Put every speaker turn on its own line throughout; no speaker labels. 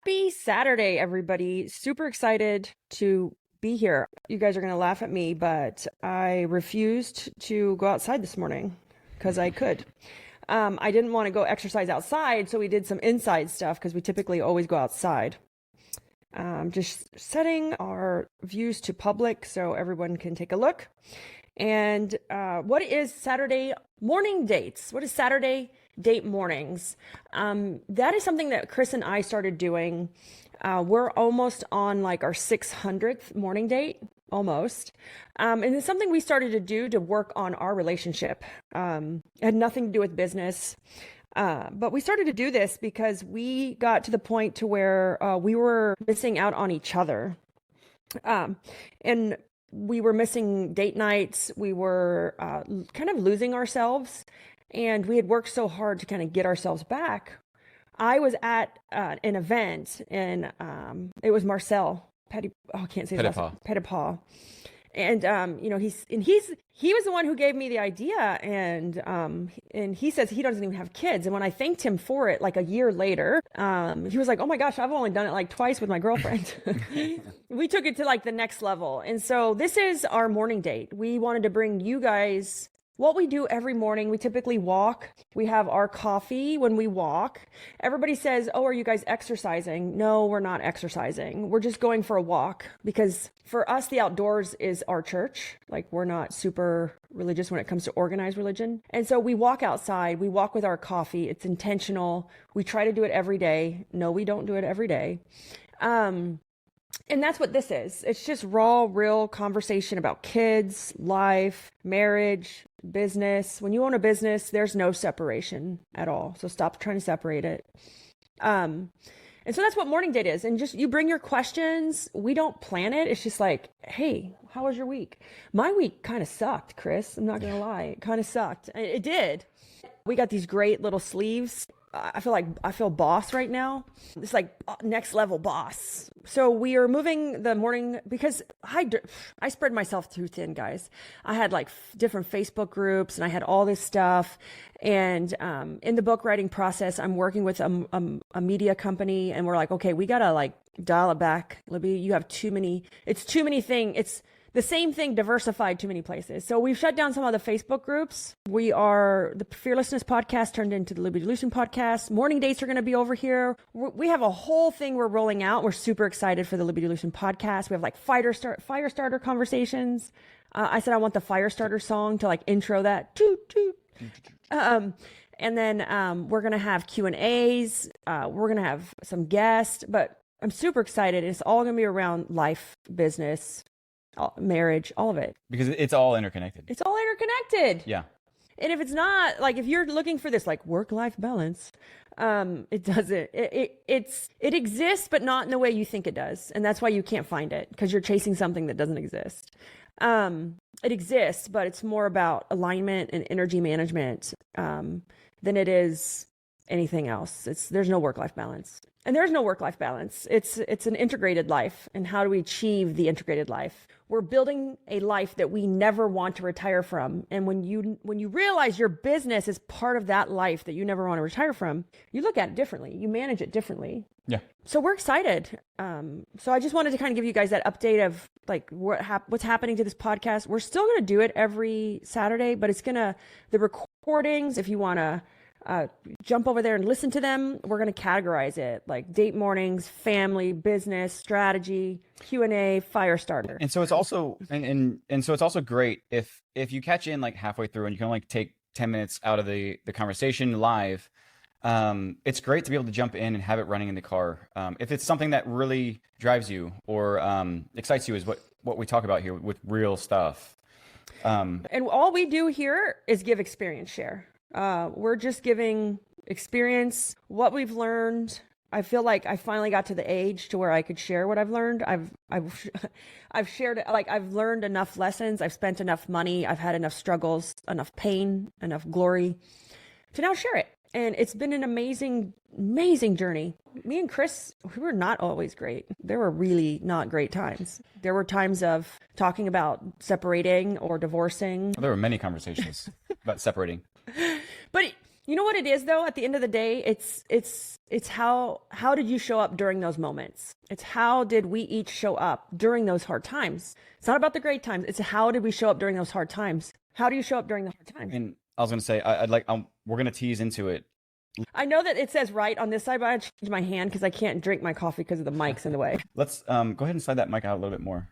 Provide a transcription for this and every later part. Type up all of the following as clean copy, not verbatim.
Happy Saturday, everybody. Super excited to be here. You guys are going to laugh at me, but I refused to go outside this morning because I could. I didn't want to go exercise outside, so we did some inside stuff because we typically always go outside. Just setting our views to public so everyone can take a look. And what is Saturday morning dates? What is Saturday date mornings? That is something that Chris and I started doing. We're almost on like our 600th morning date, almost. And it's something we started to do to work on our relationship. It had nothing to do with business. But we started to do this because we got to the point to where we were missing out on each other. And we were missing date nights. We were kind of losing ourselves. And we had worked so hard to kind of get ourselves back. I was at an event, and it was Marcel Petit. Oh, I can't say his last name. Petitpas. And he was the one who gave me the idea, and he says he doesn't even have kids. And when I thanked him for it, like a year later, he was like, "Oh my gosh, I've only done it like twice with my girlfriend." We took it to like the next level, and so this is our morning date. We wanted to bring you guys what we do every morning. We typically walk. We have our coffee when we walk. Everybody says, "Oh, are you guys exercising?" No, we're not exercising. We're just going for a walk because for us, the outdoors is our church. Like, we're not super religious when it comes to organized religion. And so we walk outside. We walk with our coffee. It's intentional. We try to do it every day. No, we don't do it every day. And that's what this is. It's just raw, real conversation about kids, life, marriage, business. When you own a business, there's no separation at all. So stop trying to separate it. And so that's what morning date is. And just you bring your questions. We don't plan it. It's just like, hey, how was your week? My week kind of sucked, Chris. I'm not going to lie. It kind of sucked. It did. We got these great little sleeves. I feel boss right now. It's like next level boss. So we are moving the morning because I spread myself too thin, guys. I had like different Facebook groups and I had all this stuff. And in the book writing process, I'm working with a media company, and we're like, okay, we gotta like dial it back, Libby. You have too many. It's too many things. It's the same thing diversified too many places. So we've shut down some of the Facebook groups. We are the Fearlessness podcast turned into the Liberty Solution podcast. Morning dates are going to be over here. We have a whole thing we're rolling out. We're super excited for the Liberty Solution podcast. We have like fire starter conversations. I said I want the fire starter song to like intro that. Toot, toot. And then we're going to have Q&As. We're going to have some guests, but I'm super excited. It's all going to be around life, business, marriage, all of it.
Because it's all interconnected.
It's all interconnected.
Yeah.
And if it's not, like, if you're looking for this like work-life balance, it doesn't. It exists, but not in the way you think it does. And that's why you can't find it, because you're chasing something that doesn't exist. It exists, but it's more about alignment and energy management than it is anything else. There's no work-life balance. And there's no work-life balance. It's an integrated life. And how do we achieve the integrated life? We're building a life that we never want to retire from. And when you realize your business is part of that life that you never want to retire from, you look at it differently. You manage it differently.
Yeah.
So we're excited. So I just wanted to kind of give you guys that update of like what's happening to this podcast. We're still going to do it every Saturday, but the recordings, if you want to jump over there and listen to them, we're going to categorize it like date mornings, family, business, strategy, Q&A, fire starter.
And so it's also and so it's also great if you catch in like halfway through and you can only take 10 minutes out of the conversation live. It's great to be able to jump in and have it running in the car. If it's something that really drives you or excites you, is what we talk about here with real stuff.
And all we do here is give experience share. We're just giving experience, what we've learned. I feel like I finally got to the age to where I could share what I've learned. I've shared, like, I've learned enough lessons. I've spent enough money. I've had enough struggles, enough pain, enough glory to now share it. And it's been an amazing, amazing journey. Me and Chris, we were not always great. There were really not great times. There were times of talking about separating or divorcing.
There were many conversations about separating.
But You know what it is though, at the end of the day, it's how did you show up during those moments? It's how did we each show up during those hard times? It's not about the great times. It's how did we show up during those hard times? How do you show up during the hard times?
And I was going to say, I'd like, we're going to tease into it.
I know that it says right on this side, but I change my hand because I can't drink my coffee because of the mic's in the way.
Let's go ahead and slide that mic out a little bit more.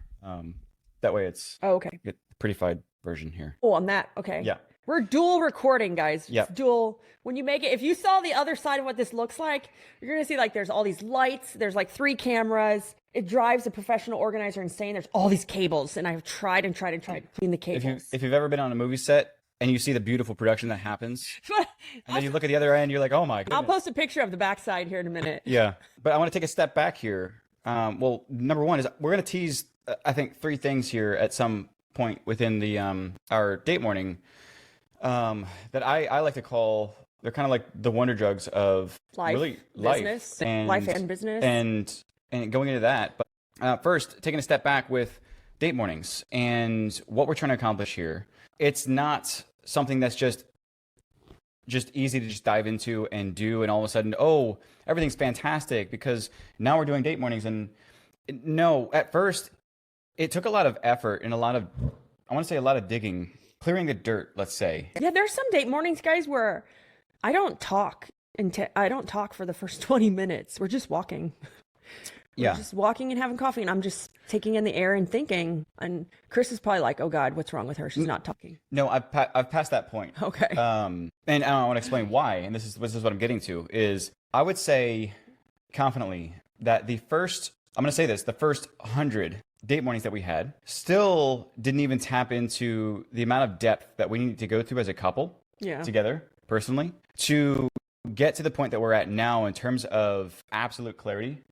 That way it's
Oh, okay.
get the prettified version here.
Oh, on that. Okay.
Yeah.
We're dual recording, guys.
Yeah.
It's dual. When you make it, if you saw the other side of what this looks like, you're going to see like there's all these lights. There's like 3 cameras. It drives a professional organizer insane. There's all these cables, and I've tried and tried and tried to clean the cables.
If you've ever been on a movie set and you see the beautiful production that happens, and then you look at the other end, you're like, oh my goodness.
I'll post a picture of the backside here in a minute.
Yeah. But I want to take a step back here. Well, number one is we're going to tease, I think, 3 things here at some point within the our date morning that I like to call, they're kind of like the wonder drugs of
Life,
really
business, life and business.
And going into that. But first, taking a step back with date mornings and what we're trying to accomplish here. It's not something that's just easy to just dive into and do, and all of a sudden, oh, everything's fantastic because now we're doing date mornings. And no, at first, it took a lot of effort and a lot of digging, clearing the dirt, let's say.
Yeah, there's some date mornings, guys, where I don't talk for the first 20 minutes. We're just walking. We're just walking and having coffee, and I'm just taking in the air and thinking. And Chris is probably like, "Oh God, what's wrong with her? She's not talking."
No, I've passed that point.
Okay.
And I want to explain why. And this is what I'm getting to is I would say confidently that the first 100 date mornings that we had still didn't even tap into the amount of depth that we need to go through as a couple together personally to get to the point that we're at now in terms of absolute clarity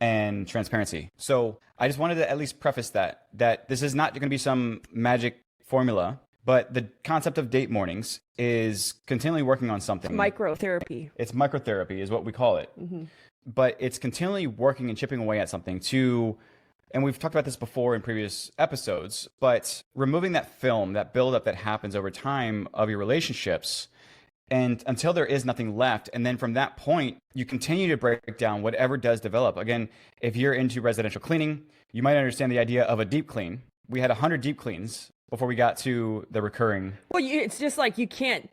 and transparency. So I just wanted to at least preface that this is not going to be some magic formula, but the concept of date mornings is continually working on something.
Microtherapy.
It's microtherapy is what we call it. Mm-hmm. But it's continually working and chipping away at something and we've talked about this before in previous episodes, but removing that film, that buildup that happens over time of your relationships, and until there is nothing left. And then from that point, you continue to break down whatever does develop. Again, if you're into residential cleaning, you might understand the idea of a deep clean. We had 100 deep cleans before we got to the recurring.
Well, it's just like you can't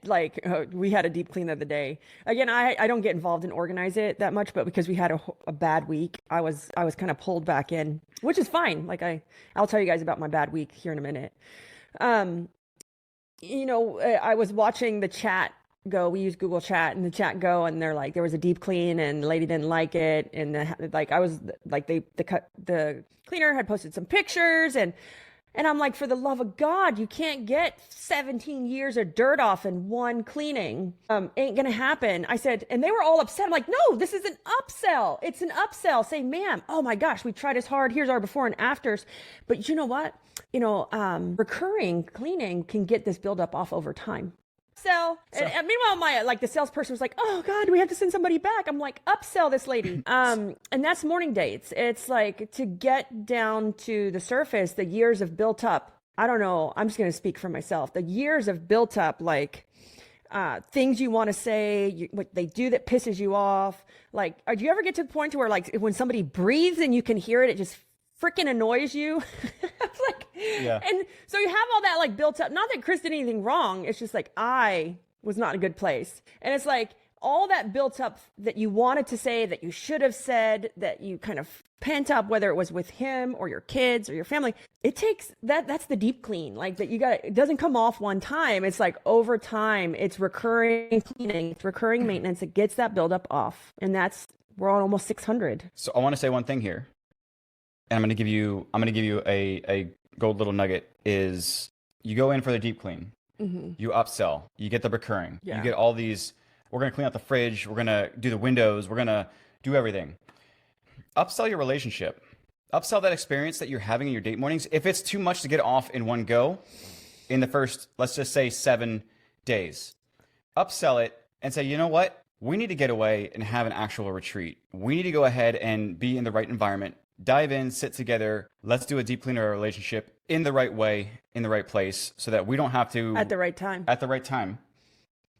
we had a deep clean the other day. Again, I don't get involved and organize it that much, but because we had a bad week, I was kind of pulled back in, which is fine. Like I'll tell you guys about my bad week here in a minute. I was watching the chat go. We use Google Chat, and the chat go, and they're like, there was a deep clean, and the lady didn't like it, and the cleaner had posted some pictures, and I'm like, for the love of God, you can't get 17 years of dirt off in one cleaning. Ain't gonna happen. I said, and they were all upset. I'm like, no, this is an upsell. It's an upsell. Say, ma'am, oh my gosh, we tried as hard. Here's our before and afters. But you know what? Recurring cleaning can get this buildup off over time. And meanwhile, the salesperson was like, "Oh God, we have to send somebody back." I'm like, "Upsell this lady." And that's morning dates. It's like to get down to the surface, the years of built up. I don't know. I'm just going to speak for myself. The years of built up, things you want to say, what they do that pisses you off. Like, do you ever get to the point to where when somebody breathes and you can hear it, it just freaking annoys you? And so you have all that built up. Not that Chris did anything wrong. It's just I was not in a good place. And it's all that built up that you wanted to say, that you should have said, that you kind of pent up, whether it was with him or your kids or your family. It takes that's the deep clean. It doesn't come off one time. It's over time. It's recurring cleaning. It's recurring maintenance. It gets that buildup off. And we're on almost 600.
So I want to say one thing here. And I'm going to give you a gold little nugget is you go in for the deep clean, you upsell, you get the recurring, you get all these, we're going to clean out the fridge, we're going to do the windows, we're going to do everything. Upsell your relationship, upsell that experience that you're having in your date mornings. If it's too much to get off in one go in the first, let's just say 7 days, upsell it and say, you know what? We need to get away and have an actual retreat. We need to go ahead and be in the right environment. Dive in, sit together. Let's do a deep clean of our relationship in the right way, in the right place, so that we don't have to
at the right time.
At the right time.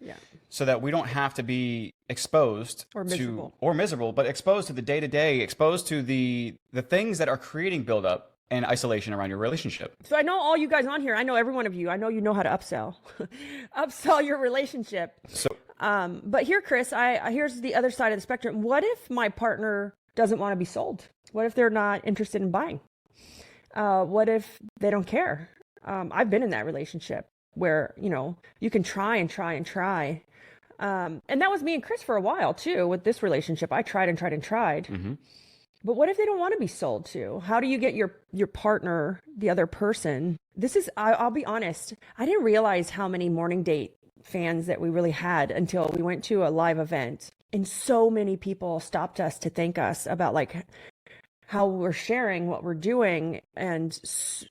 Yeah.
so that we don't have to be exposed
Or miserable.
to or miserable, but exposed to the day to day, exposed to the things that are creating buildup and isolation around your relationship.
So I know all you guys on here. I know every one of you. I know you know how to upsell, upsell your relationship.
So
But here, Chris, here's the other side of the spectrum. What if my partner doesn't want to be sold? What if they're not interested in buying? What if they don't care? I've been in that relationship where, you know, you can try and try and try. And that was me and Chris for a while too with this relationship. I tried and tried and tried.
mhm.
But what if they don't want to be sold to? How do you get your partner, the other person? This is, I'll be honest, I didn't realize how many morning date fans that we really had until we went to a live event. And so many people stopped us to thank us about like how we're sharing what we're doing. And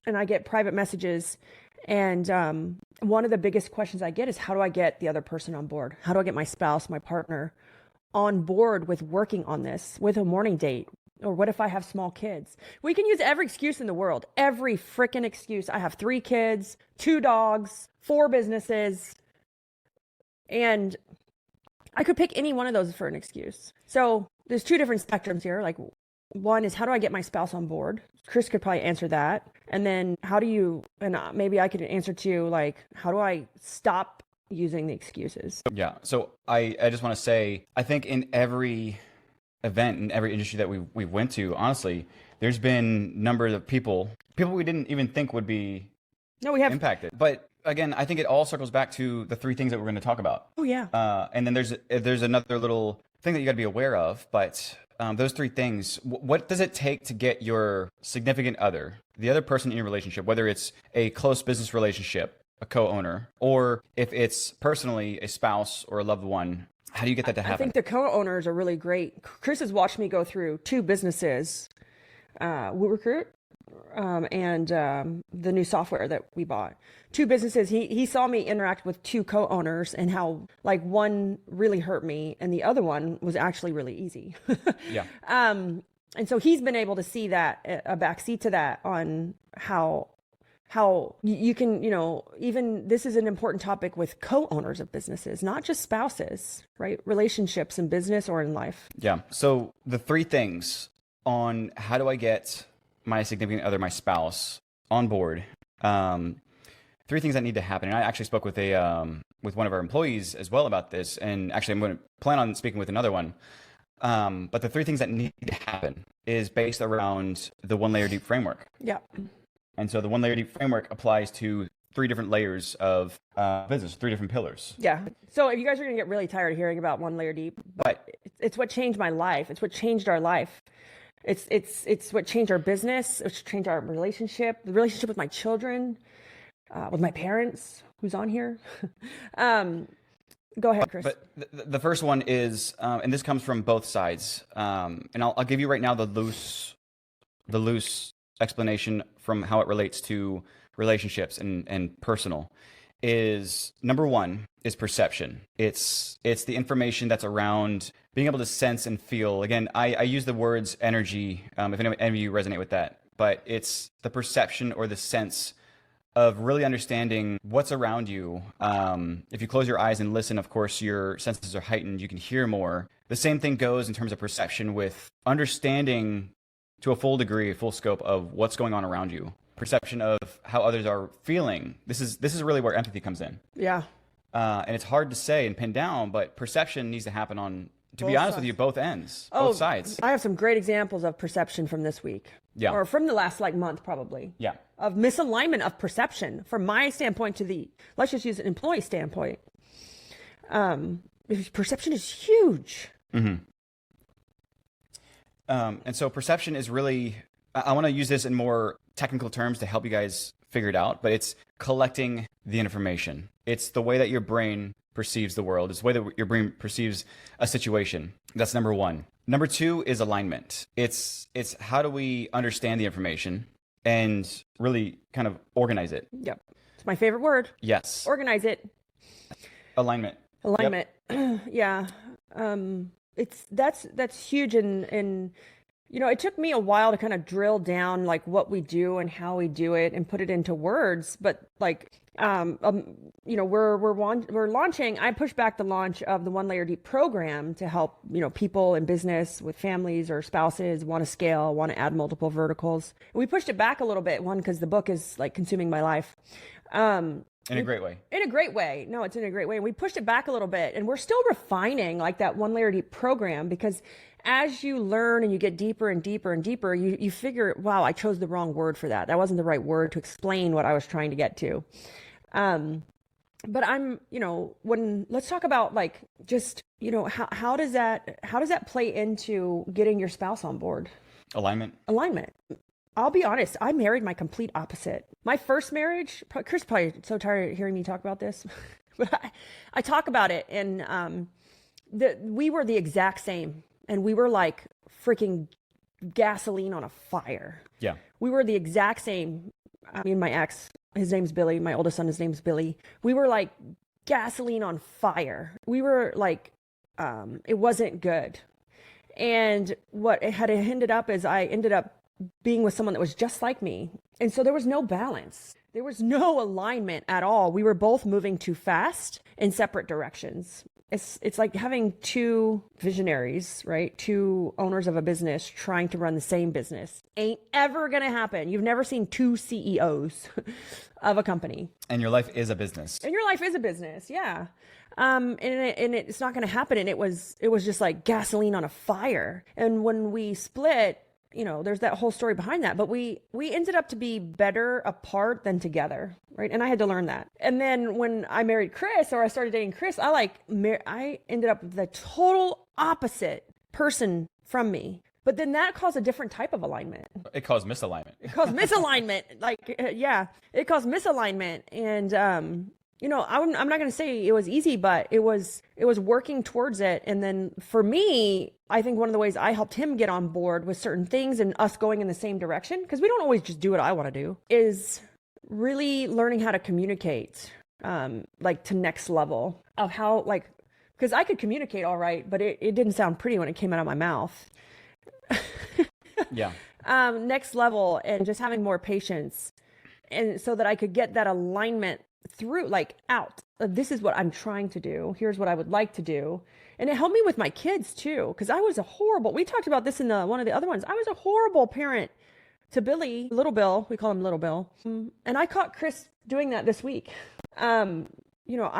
I get private messages. And one of the biggest questions I get is, how do I get the other person on board? How do I get my spouse, my partner on board with working on this, with a morning date? Or what if I have small kids? We can use every excuse in the world, every freaking excuse. I have 3 kids, 2 dogs, 4 businesses, and I could pick any one of those for an excuse. So there's 2 different spectrums here. Like, one is, how do I get my spouse on board? Chris could probably answer that. And then how do you, and maybe I could answer to, like, how do I stop using the excuses?
Yeah. So I just want to say, I think in every event, in every industry that we went to, honestly, there's been numbers of people we didn't even think would be
No, we have.
impacted. But again, I think it all circles back to the 3 things that we're going to talk about.
Oh, yeah.
And then there's another little thing that you got to be aware of. But those 3 things, what does it take to get your significant other, the other person in your relationship, whether it's a close business relationship, a co-owner, or if it's personally a spouse or a loved one, how do you get that to happen?
I think the co-owners are really great. Chris has watched me go through 2 businesses, WooRecruit, and the new software that we bought. 2 businesses. He saw me interact with 2 co-owners and how like one really hurt me and the other one was actually really easy.
Yeah.
And so he's been able to see that, a backseat to that, on how you can, you know, even this is an important topic with co-owners of businesses, not just spouses, right? Relationships in business or in life.
Yeah. So the 3 things on how do I get my significant other, my spouse, on board. 3 things that need to happen. And I actually spoke with with one of our employees as well about this. And actually, I'm going to plan on speaking with another one. But the 3 things that need to happen is based around the 1 layer deep framework.
Yeah.
And so the 1 layer deep framework applies to 3 different layers of business, 3 different pillars.
Yeah. So if you guys are going to get really tired of hearing about 1 layer deep, but it's what changed my life. It's what changed our life. It's what changed our business. It's changed our relationship, the relationship with my children, with my parents, who's on here. Go ahead, Chris.
But the first one is, and this comes from both sides, and I'll give you right now the loose explanation from how it relates to relationships and personal. Is number 1 is perception. It's the information that's around being able to sense and feel. Again, I use the words energy, if any of you resonate with that, but it's the perception or the sense of really understanding what's around you. If you close your eyes and listen, of course, your senses are heightened. You can hear more. The same thing goes in terms of perception with understanding to a full degree, a full scope of what's going on around you. Perception of how others are feeling. This is really where empathy comes in.
Yeah.
And it's hard to say and pin down, but perception needs to happen on, to be
Both
honest
sides.
with you, both ends,
Oh,
both sides.
I have some great examples of perception from this week.
Yeah.
Or from the last like month, probably.
Yeah.
Of misalignment of perception from my standpoint to the, let's just use an employee standpoint. Perception is huge.
Mm-hmm. And so perception is really, I want to use this in more technical terms to help you guys figure it out, but it's collecting the information. It's the way that your brain perceives the world. It's the way that your brain perceives a situation. That's number 1. Number 2 is alignment. It's how do we understand the information and really kind of organize it?
Yep. It's my favorite word.
Yes.
Organize it.
Alignment.
Alignment. Yeah. That's huge in It took me a while to kind of drill down like what we do and how we do it and put it into words. But like, we're launching. I pushed back the launch of the One Layer Deep program to help people in business with families or spouses want to scale, want to add multiple verticals. And we pushed it back a little bit. One, because the book is like consuming my life.
In a great way.
In a great way. No, it's in a great way. And we pushed it back a little bit, and we're still refining like that One Layer Deep program, because as you learn and you get deeper and deeper and deeper, you figure, wow, I chose the wrong word for that. That wasn't the right word to explain what I was trying to get to. But let's talk about like, just, how does that play into getting your spouse on board?
Alignment.
I'll be honest, I married my complete opposite. My first marriage, Chris probably so tired of hearing me talk about this, but I talk about it, and we were the exact same, and we were like freaking gasoline on a fire.
Yeah.
We were the exact same. I mean, my ex, his name's Billy, my oldest son, his name's Billy. We were like gasoline on fire. We were like, it wasn't good. And what it had ended up is I ended up being with someone that was just like me. And so there was no balance. There was no alignment at all. We were both moving too fast in separate directions. It's like having two visionaries, right? Two owners of a business trying to run the same business. Ain't ever gonna happen. You've never seen two CEOs of a company.
And your life is a business.
And your life is a business, yeah. And it's not gonna happen. And it was just like gasoline on a fire. And when we split, there's that whole story behind that, but we ended up to be better apart than together, right? And I had to learn that. And then when I married Chris, or I started dating Chris, I ended up the total opposite person from me. But then that caused a different type of alignment.
It caused misalignment.
It caused misalignment. It caused misalignment. And, I'm not going to say it was easy, but it was working towards it. And then for me, I think one of the ways I helped him get on board with certain things and us going in the same direction, because we don't always just do what I want to do, is really learning how to communicate, like to next level of how, like, because I could communicate all right, but it didn't sound pretty when it came out of my mouth.
Yeah.
Next level, and just having more patience, and so that I could get that alignment through, like, out. This is what I'm trying to do. Here's what I would like to do. And it helped me with my kids too, because I was we talked about this in one of the other ones. I was a horrible parent to Billy, Little Bill. We call him Little Bill. And I caught Chris doing that this week. I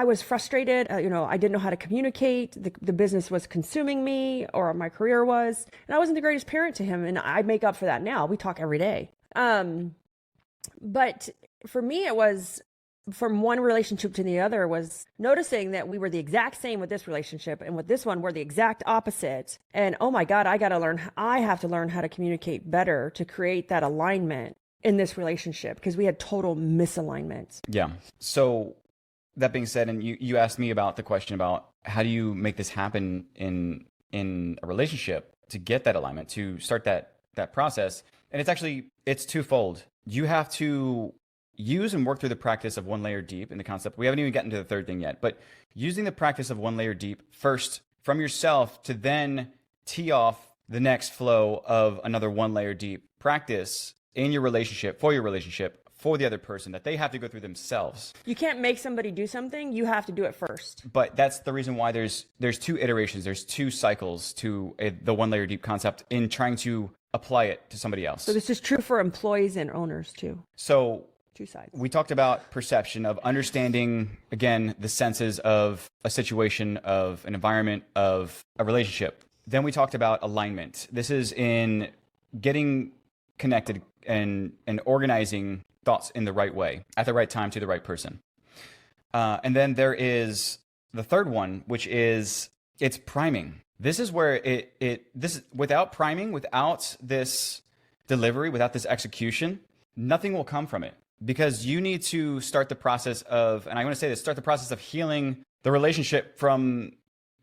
was frustrated. I didn't know how to communicate. The business was consuming me, or my career was, and I wasn't the greatest parent to him. And I make up for that now. We talk every day. But for me, it was, from one relationship to the other, was noticing that we were the exact same with this relationship, and with this one, we're the exact opposite. And oh my God, I have to learn how to communicate better to create that alignment in this relationship, because we had total misalignment.
Yeah. So that being said, and you asked me about the question about how do you make this happen in a relationship to get that alignment, to start that process. And it's twofold. You have to use and work through the practice of one layer deep in the concept. We haven't even gotten to the third thing yet, but using the practice of one layer deep first from yourself to then tee off the next flow of another one layer deep practice in your relationship, for the other person, that they have to go through themselves.
You can't make somebody do something. You have to do it first.
But that's the reason why there's two iterations, there's two cycles to the one layer deep concept in trying to apply it to somebody else.
So this is true for employees and owners too.
So
two sides.
We talked about perception, of understanding, again, the senses of a situation, of an environment, of a relationship. Then we talked about alignment. This is in getting connected and organizing thoughts in the right way, at the right time, to the right person. And then there is the third one, which is it's priming. This is where without priming, without this delivery, without this execution, nothing will come from it. Because you need to start the process of, and I want to say this, start the process of healing the relationship from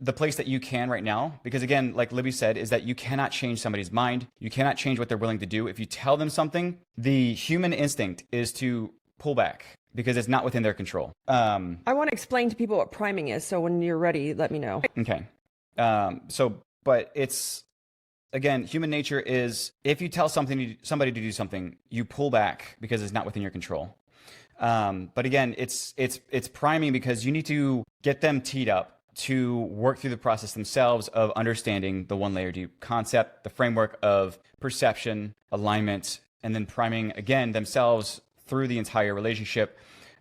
the place that you can right now. Because again, like Libby said, is that you cannot change somebody's mind. You cannot change what they're willing to do. If you tell them something, the human instinct is to pull back because it's not within their control.
I want to explain to people what priming is. So when you're ready, let me know.
Okay. But it's again, human nature is if you tell somebody to do something, you pull back because it's not within your control. But again, it's priming because you need to get them teed up to work through the process themselves of understanding the one layer deep concept, the framework of perception, alignment, and then priming again themselves through the entire relationship.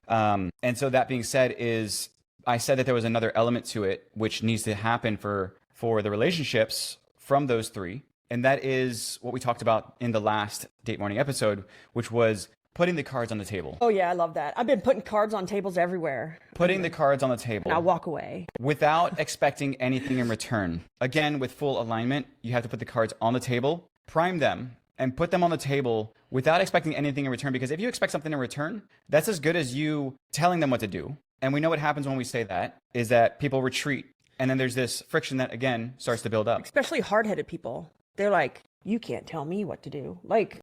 And so that being said, is I said that there was another element to it which needs to happen for the relationships from those three, and that is what we talked about in the last Date Morning episode, which was putting the cards on the table.
Oh yeah, I love that. I've been putting cards on tables everywhere.
Putting the cards on the table.
And I'll walk away.
Without expecting anything in return. Again, with full alignment, you have to put the cards on the table, prime them, and put them on the table without expecting anything in return. Because if you expect something in return, that's as good as you telling them what to do. And we know what happens when we say that, is that people retreat. And then there's this friction that, again, starts to build up.
Especially hard-headed people. They're like, you can't tell me what to do. Like,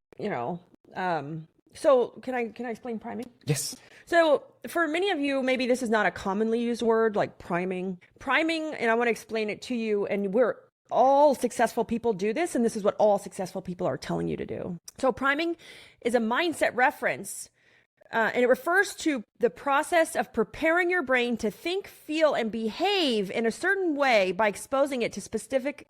so can I explain priming?
Yes.
So for many of you, maybe this is not a commonly used word like priming. Priming, and I want to explain it to you, and we're all successful people do this, and this is what all successful people are telling you to do. So priming is a mindset reference, and it refers to the process of preparing your brain to think, feel, and behave in a certain way by exposing it to specific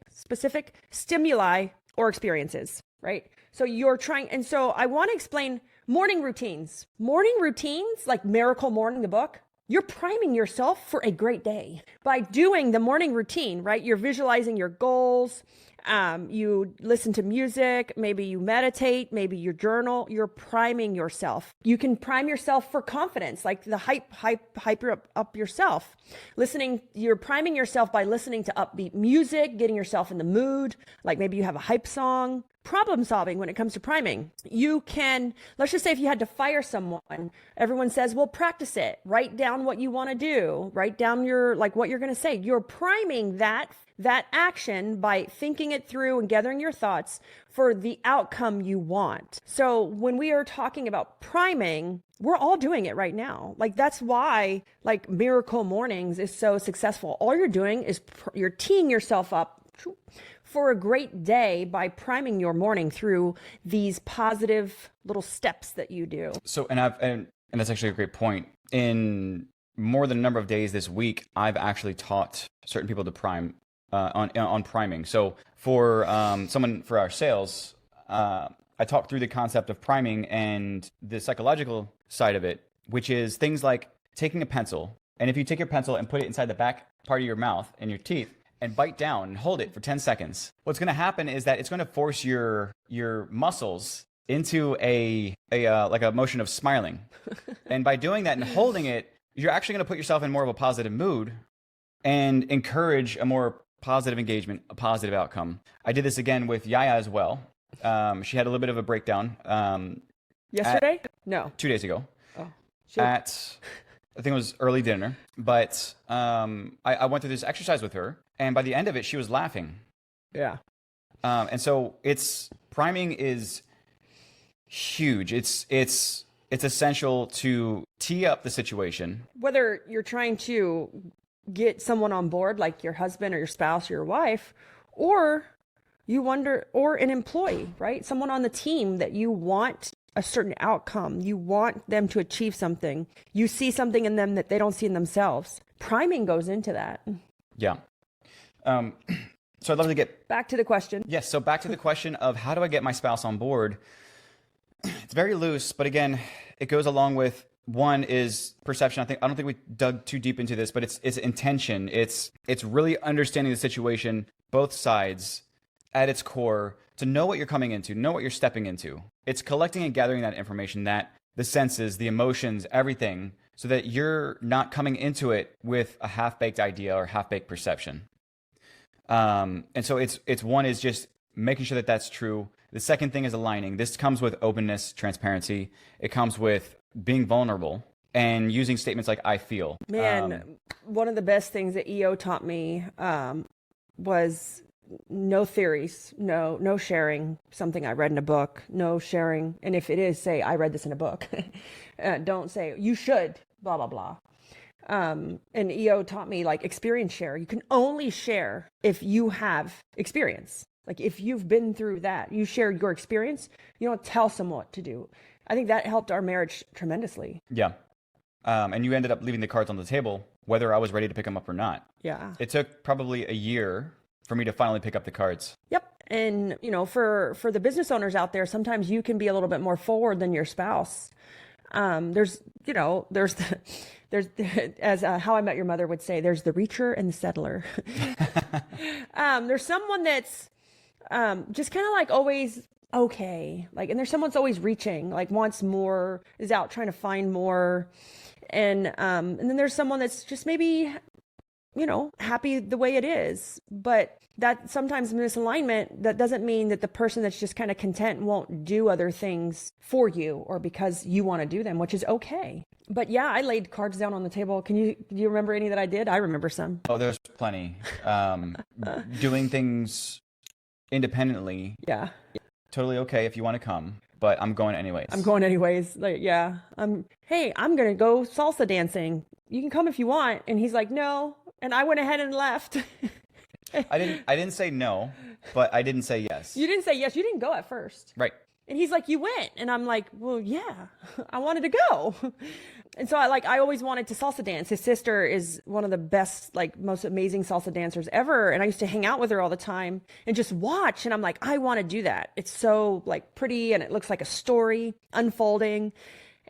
stimuli or experiences, right? So you're trying, and so I want to explain morning routines. Morning routines, like Miracle Morning, the book, you're priming yourself for a great day. By doing the morning routine, right? You're visualizing your goals. You listen to music, maybe you meditate, maybe you journal, you're priming yourself. You can prime yourself for confidence, like the hype up yourself. You're priming yourself by listening to upbeat music, getting yourself in the mood, like maybe you have a hype song. Problem solving when it comes to priming. You can, let's just say if you had to fire someone, everyone says, well, practice it. Write down what you want to do. Write down what you're going to say. You're priming that action by thinking it through and gathering your thoughts for the outcome you want. So when we are talking about priming, we're all doing it right now. Like that's why like Miracle Mornings is so successful. All you're doing is you're teeing yourself up for a great day by priming your morning through these positive little steps that you do.
So, and that's actually a great point. In more than a number of days this week, I've actually taught certain people to prime on priming. So for for our sales, I talked through the concept of priming and the psychological side of it, which is things like taking a pencil. And if you take your pencil and put it inside the back part of your mouth and your teeth, and bite down and hold it for 10 seconds. What's going to happen is that it's going to force your muscles into a motion of smiling. And by doing that and holding it, you're actually going to put yourself in more of a positive mood and encourage a more positive engagement, a positive outcome. I did this again with Yaya as well. She had a little bit of a breakdown.
Yesterday? No.
2 days ago.
Oh,
I think it was early dinner, but I went through this exercise with her, and by the end of it, she was laughing.
Yeah.
And so priming is huge. It's essential to tee up the situation.
Whether you're trying to get someone on board, like your husband or your spouse or your wife, or or an employee, right? Someone on the team that you want a certain outcome. You want them to achieve something. You see something in them that they don't see in themselves. Priming goes into that.
Yeah. So I'd love to get
back to the question.
Yes. So back to the question of how do I get my spouse on board? It's very loose, but again, it goes along with one is perception. I don't think we dug too deep into this, but it's intention. It's really understanding the situation, both sides at its core, to know what you're coming into, know what you're stepping into. It's collecting and gathering that information, that the senses, the emotions, everything, so that you're not coming into it with a half-baked idea or half-baked perception. And so it's one is just making sure that that's true. The second thing is aligning. This comes with openness, transparency. It comes with being vulnerable and using statements like "I feel."
Man, one of the best things that EO taught me was no theories, no sharing something I read in a book, no sharing. And if it is, say, I read this in a book. Don't say, you should, blah, blah, blah. And EO taught me like experience share. You can only share if you have experience. Like if you've been through that, you shared your experience, you don't tell someone what to do. I think that helped our marriage tremendously.
Yeah. And you ended up leaving the cards on the table, whether I was ready to pick them up or not.
Yeah.
It took probably a year for me to finally pick up the cards.
Yep. And for the business owners out there, sometimes you can be a little bit more forward than your spouse. There's there's as How I Met Your Mother would say, there's the reacher and the settler. There's someone that's just kind of like always okay, like, and there's someone that's always reaching, like wants more, is out trying to find more, and then there's someone that's just maybe happy the way it is. But that sometimes misalignment, that doesn't mean that the person that's just kind of content won't do other things for you or because you want to do them, which is okay. But yeah, I laid cards down on the table. Do you remember any that I did? I remember some.
Oh, there's plenty. Doing things independently.
Yeah.
Totally okay if you want to come, but I'm going anyways.
I'm going anyways. Like, yeah. Hey, I'm going to go salsa dancing. You can come if you want. And he's like, no. And I went ahead and left.
I didn't say no, but I didn't say yes.
You didn't say yes. You didn't go at first.
Right.
And he's like, you went. And I'm like, well, yeah, I wanted to go. And so I always wanted to salsa dance. His sister is one of the best, like most amazing salsa dancers ever. And I used to hang out with her all the time and just watch. And I'm like, I want to do that. It's so like pretty and it looks like a story unfolding.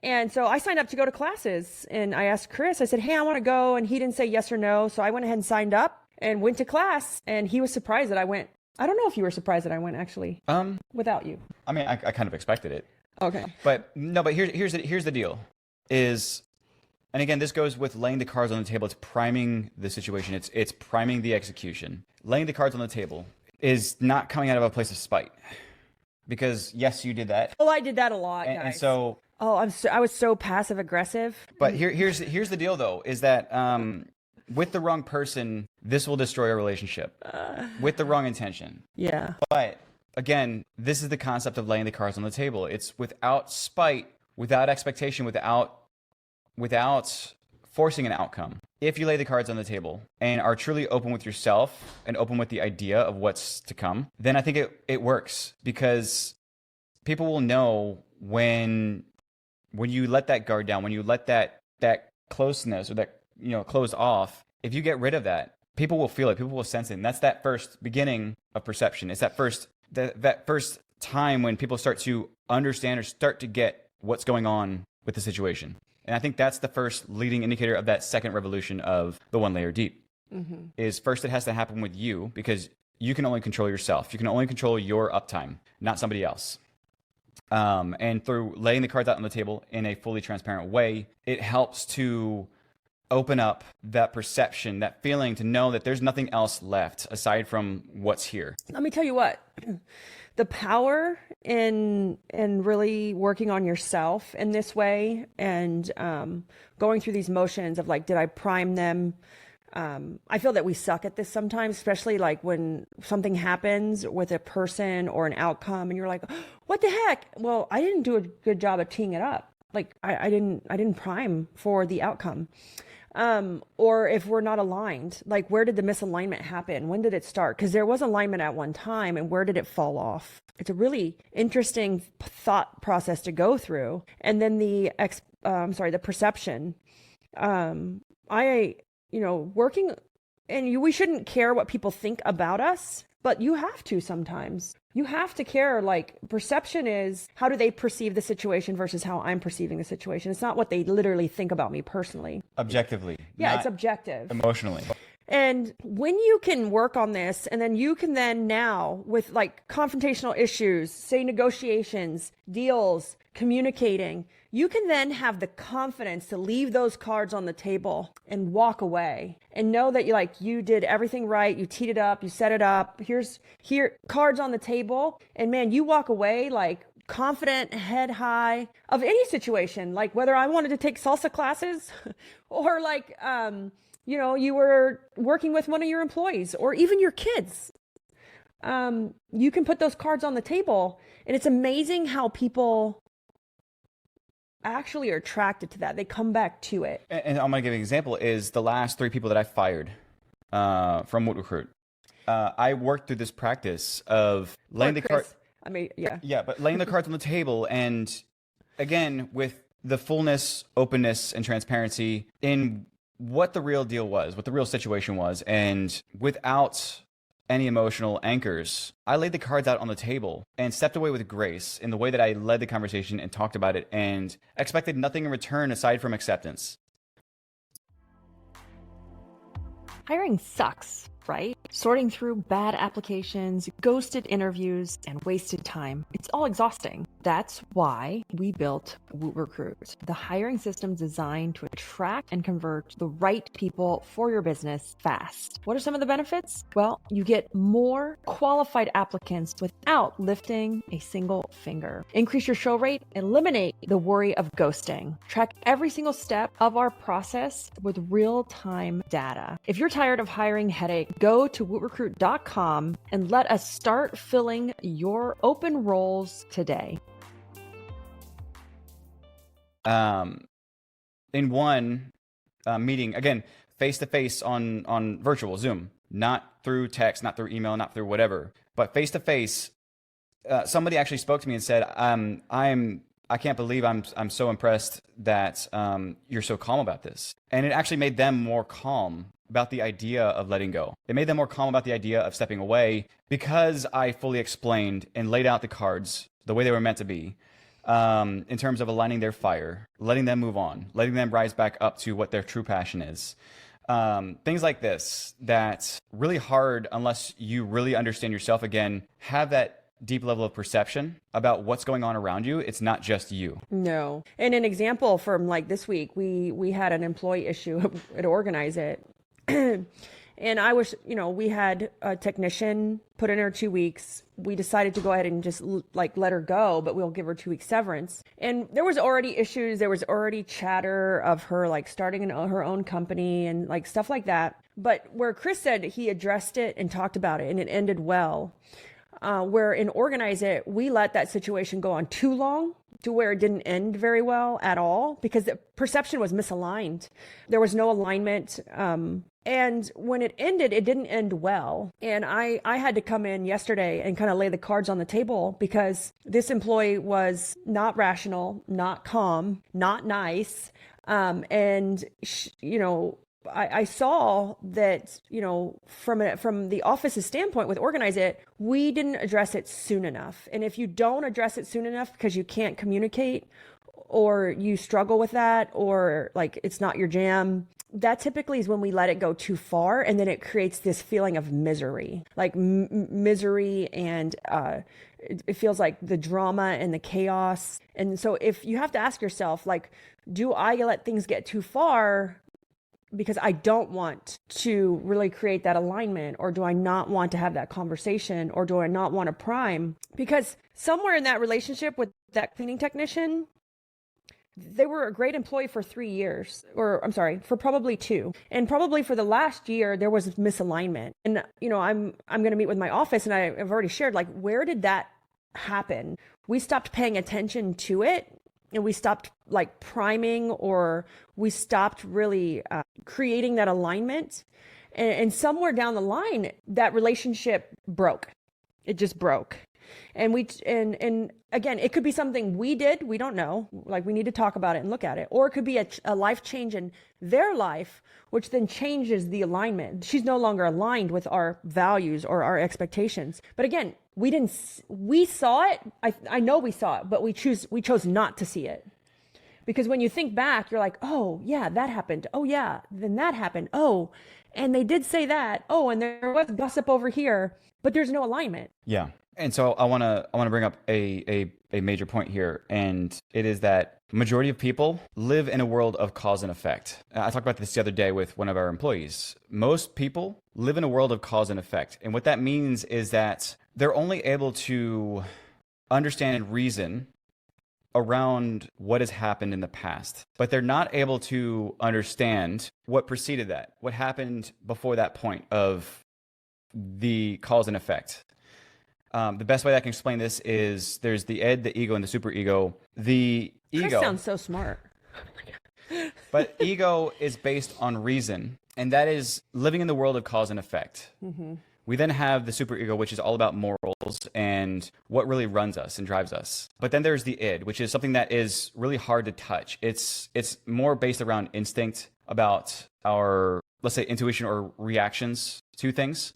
And so I signed up to go to classes, and I asked Chris, I said, hey, I want to go. And he didn't say yes or no. So I went ahead and signed up and went to class, and he was surprised that I went. I don't know if you were surprised that I went, actually, without you.
I mean, I kind of expected it.
Okay.
But here's the deal is, and again, this goes with laying the cards on the table. It's priming the situation. It's priming the execution. Laying the cards on the table is not coming out of a place of spite, because yes, you did that.
Oh, I did that a lot, guys.
And so,
I was so passive aggressive.
But here's the deal, though, is that with the wrong person, this will destroy a relationship. With the wrong intention.
Yeah.
But again, this is the concept of laying the cards on the table. It's without spite, without expectation, without forcing an outcome. If you lay the cards on the table and are truly open with yourself and open with the idea of what's to come, then I think it works, because people will know when you let that guard down, when you let that closeness or that close off. If you get rid of that, people will feel it. People will sense it. And that's that first beginning of perception. It's that first time when people start to understand or start to get what's going on with the situation. And I think that's the first leading indicator of that second revolution of the one layer deep. Mm-hmm. Is first it has to happen with you, because you can only control yourself. You can only control your uptime, not somebody else. And through laying the cards out on the table in a fully transparent way, it helps to open up that perception, that feeling, to know that there's nothing else left aside from what's here.
Let me tell you what, the power in really working on yourself in this way, and going through these motions of like, did I prime them? I feel that we suck at this sometimes, especially like when something happens with a person or an outcome and you're like, what the heck? Well, I didn't do a good job of teeing it up. Like I didn't prime for the outcome. Or if we're not aligned, like where did the misalignment happen? When did it start? Because there was alignment at one time, and where did it fall off? It's a really interesting thought process to go through. And then the perception. Working, and we shouldn't care what people think about us, but you have to sometimes. You have to care. Like, perception is, how do they perceive the situation versus how I'm perceiving the situation? It's not what they literally think about me personally.
Objectively.
Yeah, it's objective.
Emotionally.
And when you can work on this, and then you can then now, with like confrontational issues, say negotiations, deals, communicating, you can then have the confidence to leave those cards on the table and walk away and know that you did everything right. You teed it up, you set it up. Here, cards on the table. And man, you walk away like confident, head high of any situation, like whether I wanted to take salsa classes or like, you were working with one of your employees or even your kids. You can put those cards on the table, and it's amazing how people actually are attracted to that. They come back to it.
And I'm going to give you an example, is the last 3 people that I fired from Wood Recruit. I worked through this practice of laying
Poor
the card.
Chris. I mean, yeah.
Yeah, but laying the cards on the table, and again with the fullness, openness, and transparency in what the real deal was, what the real situation was, and without any emotional anchors, I laid the cards out on the table and stepped away with grace in the way that I led the conversation and talked about it and expected nothing in return aside from acceptance.
Hiring sucks, right? Sorting through bad applications, ghosted interviews, and wasted time. It's all exhausting. That's why we built Recruit, the hiring system designed to attract and convert the right people for your business fast. What are some of the benefits? Well, you get more qualified applicants without lifting a single finger. Increase your show rate, eliminate the worry of ghosting. Track every single step of our process with real-time data. If you're tired of hiring headache, go to wootrecruit.com and let us start filling your open roles today.
In one meeting, again, face to face on virtual Zoom, not through text, not through email, not through whatever, but face to face, somebody actually spoke to me and said, I can't believe I'm so impressed that you're so calm about this. And it actually made them more calm about the idea of letting go. It made them more calm about the idea of stepping away because I fully explained and laid out the cards the way they were meant to be, in terms of aligning their fire, letting them move on, letting them rise back up to what their true passion is. Things like this that really hard unless you really understand yourself. Again, have that deep level of perception about what's going on around you. It's not just you.
No. And an example from like this week, we had an employee issue at Organize It. And I was, we had a technician put in her 2 weeks. We decided to go ahead and just like let her go, but we'll give her 2 weeks severance. And there was already issues. There was already chatter of her like starting her own company and like stuff like that. But where Chris said he addressed it and talked about it and it ended well, where in Organize It, we let that situation go on too long to where it didn't end very well at all because the perception was misaligned. There was no alignment. And when it ended, it didn't end well. And I had to come in yesterday and kind of lay the cards on the table because this employee was not rational, not calm, not nice. I saw that, from the office's standpoint with Organize It, we didn't address it soon enough. And if you don't address it soon enough because you can't communicate or you struggle with that or like it's not your jam, that typically is when we let it go too far. And then it creates this feeling of misery, like misery. And it feels like the drama and the chaos. And so if you have to ask yourself, like, do I let things get too far because I don't want to really create that alignment, or do I not want to have that conversation, or do I not want to prime? Because somewhere in that relationship with that cleaning technician, they were a great employee for 3 years, or I'm sorry, for probably 2. And probably for the last year, there was misalignment. And, I'm going to meet with my office and I've already shared, like, where did that happen? We stopped paying attention to it. And we stopped like priming, or we stopped really creating that alignment. And somewhere down the line, that relationship broke. It just broke. And and again, it could be something we did. We don't know. Like, we need to talk about it and look at it. Or it could be a life change in their life, which then changes the alignment. She's no longer aligned with our values or our expectations. But again, we saw it. I know we saw it, but we chose not to see it. Because when you think back, you're like, oh yeah, that happened. Oh yeah, then that happened. Oh, and they did say that. Oh, and there was gossip over here, but there's no alignment.
Yeah. And so I want to bring up a major point here, and it is that majority of people live in a world of cause and effect. I talked about this the other day with one of our employees. Most people live in a world of cause and effect. And what that means is that they're only able to understand and reason around what has happened in the past, but they're not able to understand what preceded that, what happened before that point of the cause and effect. The best way that I can explain this is there's the id, the ego, and the superego. The ego
Chris sounds so smart.
But ego is based on reason, and that is living in the world of cause and effect.
Mm-hmm.
We then have the superego, which is all about morals and what really runs us and drives us. But then there's the id, which is something that is really hard to touch. It's more based around instinct, about our, let's say, intuition or reactions to things.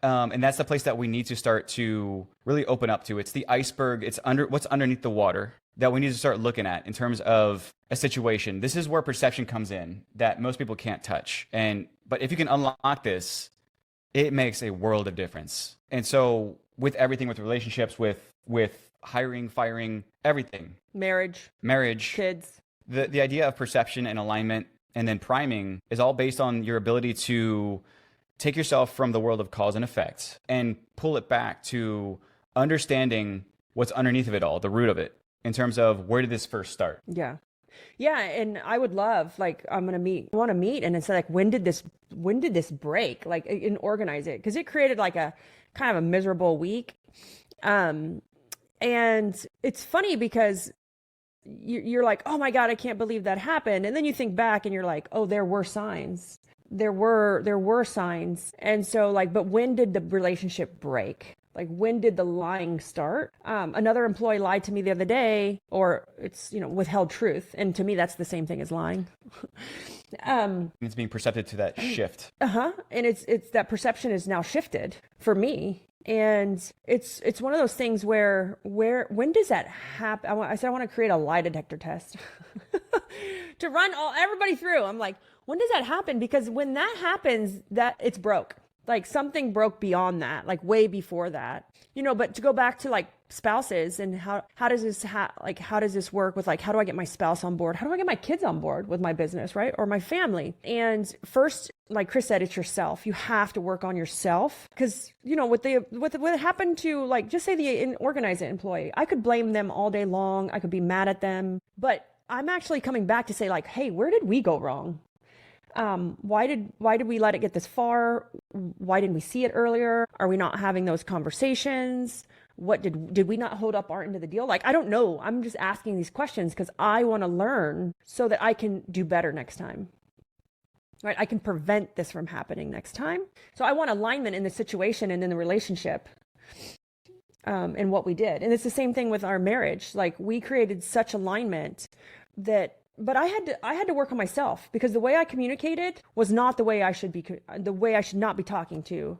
And that's the place that we need to start to really open up to. It's the iceberg. It's what's underneath the water that we need to start looking at in terms of a situation. This is where perception comes in that most people can't touch. But if you can unlock this, it makes a world of difference. And so with everything, with relationships, with hiring, firing, everything, marriage,
kids,
the idea of perception and alignment and then priming is all based on your ability to take yourself from the world of cause and effect and pull it back to understanding what's underneath of it all, the root of it, in terms of where did this first start?
Yeah. Yeah, and I would love, like, I want to meet, and it's like, when did this break? Like, and organize it, because it created like a kind of a miserable week. And it's funny because you're like, oh my God, I can't believe that happened, and then you think back and you're like, oh, there were signs. There were signs. And so, like, but when did the relationship break? Like, when did the lying start? Another employee lied to me the other day, or it's, withheld truth. And to me, that's the same thing as lying.
It's being perceptive to that shift.
And it's that perception is now shifted for me. And it's one of those things where when does that happen? I said I want to create a lie detector test to run everybody through. I'm like, when does that happen? Because when that happens, that it's broke. Like, something broke beyond that, like way before that, but to go back to like spouses and how does this how does this work with, like, how do I get my spouse on board? How do I get my kids on board with my business, right? Or my family? And first, like Chris said, it's yourself. You have to work on yourself, because, with what happened to, like, just say the organizer employee, I could blame them all day long. I could be mad at them, but I'm actually coming back to say, like, hey, where did we go wrong? Why did we let it get this far? Why didn't we see it earlier? Are we not having those conversations? What did we not hold up our end of the deal? Like, I don't know. I'm just asking these questions because I want to learn so that I can do better next time. Right? I can prevent this from happening next time. So I want alignment in the situation and in the relationship. And what we did. And it's the same thing with our marriage. Like, we created such alignment but I had to work on myself, because the way I communicated was not the way I should not be talking to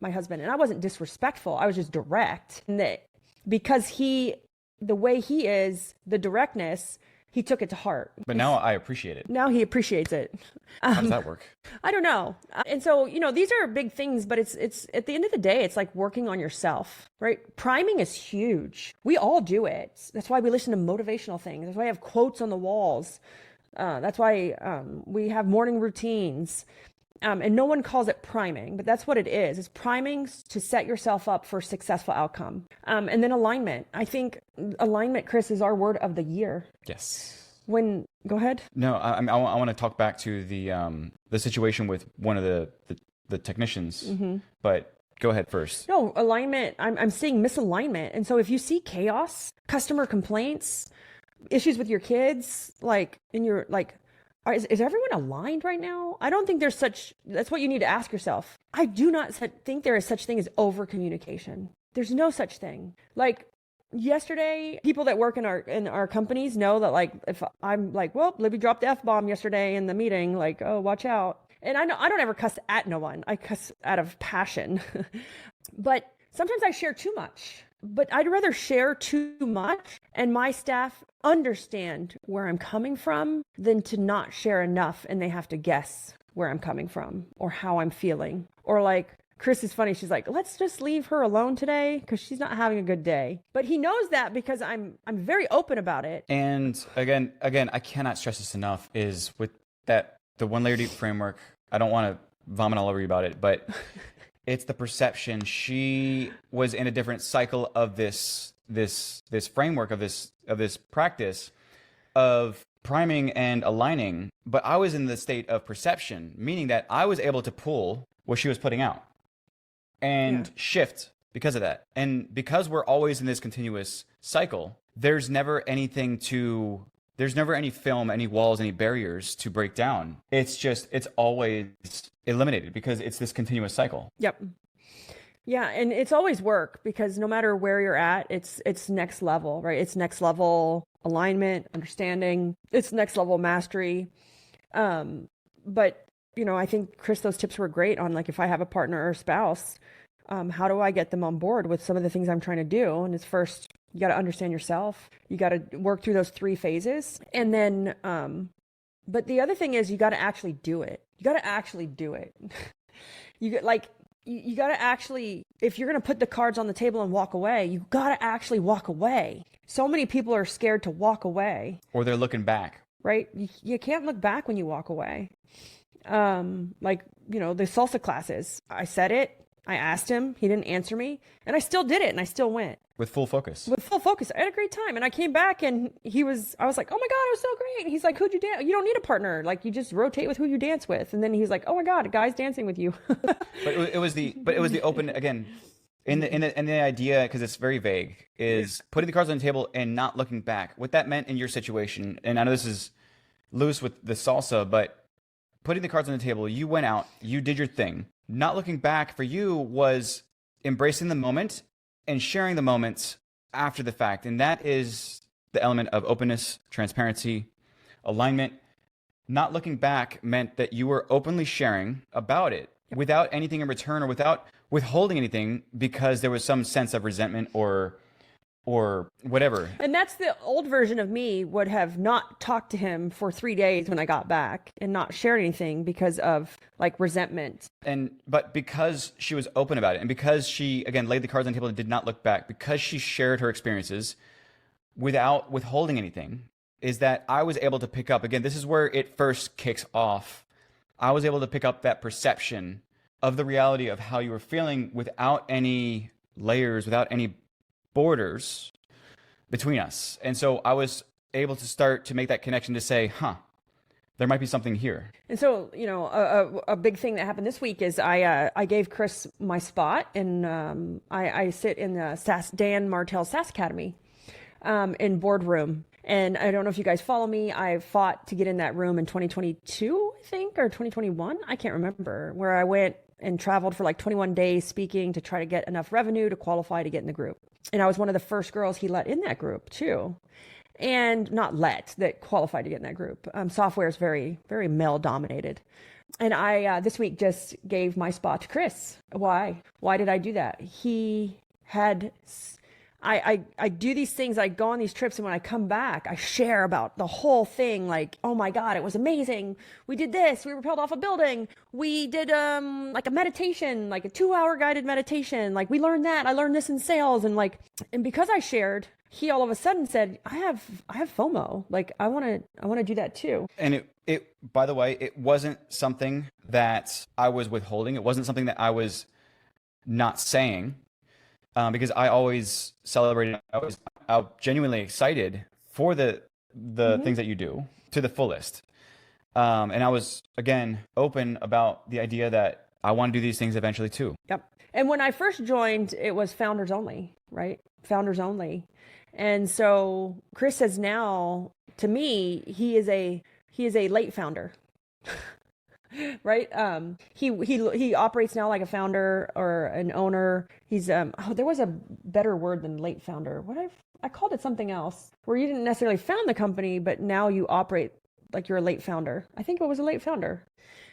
my husband. And I wasn't disrespectful. I was just direct. And that because the way he is, the directness, he took it to heart.
But now I appreciate it.
Now he appreciates it.
How does that work?
I don't know. And so, these are big things, but it's at the end of the day, it's like working on yourself, right? Priming is huge. We all do it. That's why we listen to motivational things. That's why I have quotes on the walls. That's why we have morning routines. And no one calls it priming, but that's what it is. It's priming to set yourself up for a successful outcome. And then alignment. I think alignment, Chris, is our word of the year.
Yes.
Go ahead.
No, I want to talk back to the situation with one of the technicians, but go ahead first.
No, alignment. I'm seeing misalignment. And so if you see chaos, customer complaints, issues with your kids, like, and you're like, is everyone aligned right now? I don't think there's that's what you need to ask yourself. I do not think there is such thing as over communication. There's no such thing. Like, yesterday, people that work in our companies know that, like, if I'm like, well, Libby dropped the F-bomb yesterday in the meeting, like, oh, watch out. And I know I don't ever cuss at no one. I cuss out of passion. But sometimes I share too much. But I'd rather share too much and my staff understand where I'm coming from than to not share enough and they have to guess where I'm coming from or how I'm feeling. Or, like, Chris is funny. She's like, let's just leave her alone today because she's not having a good day. But he knows that because I'm very open about it.
And again, I cannot stress this enough, is with the one layer deep framework. I don't want to vomit all over you about it, but it's the perception. She was in a different cycle of this framework of this practice of priming and aligning, but I was in the state of perception, meaning that I was able to pull what she was putting out and shift because of that. And because we're always in this continuous cycle, there's never any film, any walls, any barriers to break down. It's always eliminated because it's this continuous cycle.
Yep. Yeah, and it's always work because no matter where you're at, it's next level, right? It's next level alignment, understanding, it's next level mastery. Um, but I think Chris, those tips were great on like if I have a partner or spouse, how do I get them on board with some of the things I'm trying to do? And it's first, you got to understand yourself. You got to work through those 3 phases. And then, but the other thing is you got to actually do it. You got to actually do it. You get like, you got to actually, if you're going to put the cards on the table and walk away, you got to actually walk away. So many people are scared to walk away.
Or they're looking back.
Right? You can't look back when you walk away. Like, the salsa classes, I said it, I asked him, he didn't answer me, and I still did it and I still went.
With full focus.
With full focus. I had a great time. And I came back and I was like, oh my God, it was so great. And he's like, who'd you dance? You don't need a partner. Like, you just rotate with who you dance with. And then he's like, oh my God, a guy's dancing with you.
But it was the open, again, in the idea, because it's very vague, is putting the cards on the table and not looking back. What that meant in your situation, and I know this is loose with the salsa, but putting the cards on the table, you went out, you did your thing. Not looking back for you was embracing the moment and sharing the moments after the fact. And that is the element of openness, transparency, alignment. Not looking back meant that you were openly sharing about it without anything in return or without withholding anything because there was some sense of resentment or whatever.
And that's the old version of me would have not talked to him for 3 days when I got back and not shared anything because of like resentment.
But because she was open about it and because she, again, laid the cards on the table and did not look back, because she shared her experiences without withholding anything, is that I was able to pick up, again, this is where it first kicks off. I was able to pick up that perception of the reality of how you were feeling without any layers, without any borders between us. And so I was able to start to make that connection to say, there might be something here.
And so, a big thing that happened this week is I gave Chris my spot, and I sit in the Dan Martell SAS Academy in boardroom. And I don't know if you guys follow me. I fought to get in that room in 2022, I think, or 2021. I can't remember, where I went and traveled for like 21 days speaking to try to get enough revenue to qualify to get in the group. And I was one of the first girls he let in that group too. And not let, that qualified to get in that group. Software is very, very male dominated. And I, this week, just gave my spot to Chris. Why? Why did I do that? He had, I do these things, I go on these trips, and when I come back, I share about the whole thing. Like, oh my God, it was amazing. We did this. We rappelled off a building. We did like a meditation, like a 2-hour guided meditation. Like, we learned that. I learned this in sales. And because I shared, he all of a sudden said, I have FOMO. Like, I want to do that too.
And it, by the way, it wasn't something that I was withholding. It wasn't something that I was not saying. Because I always celebrated, I was genuinely excited for the things that you do to the fullest. And I was, again, open about the idea that I want to do these things eventually too.
Yep. And when I first joined, it was founders only, right? Founders only. And so Chris says now, to me, he is a late founder. Right. He operates now like a founder or an owner. He's there was a better word than late founder. I called it something else, where you didn't necessarily found the company, but now you operate like you're a late founder. I think it was a late founder.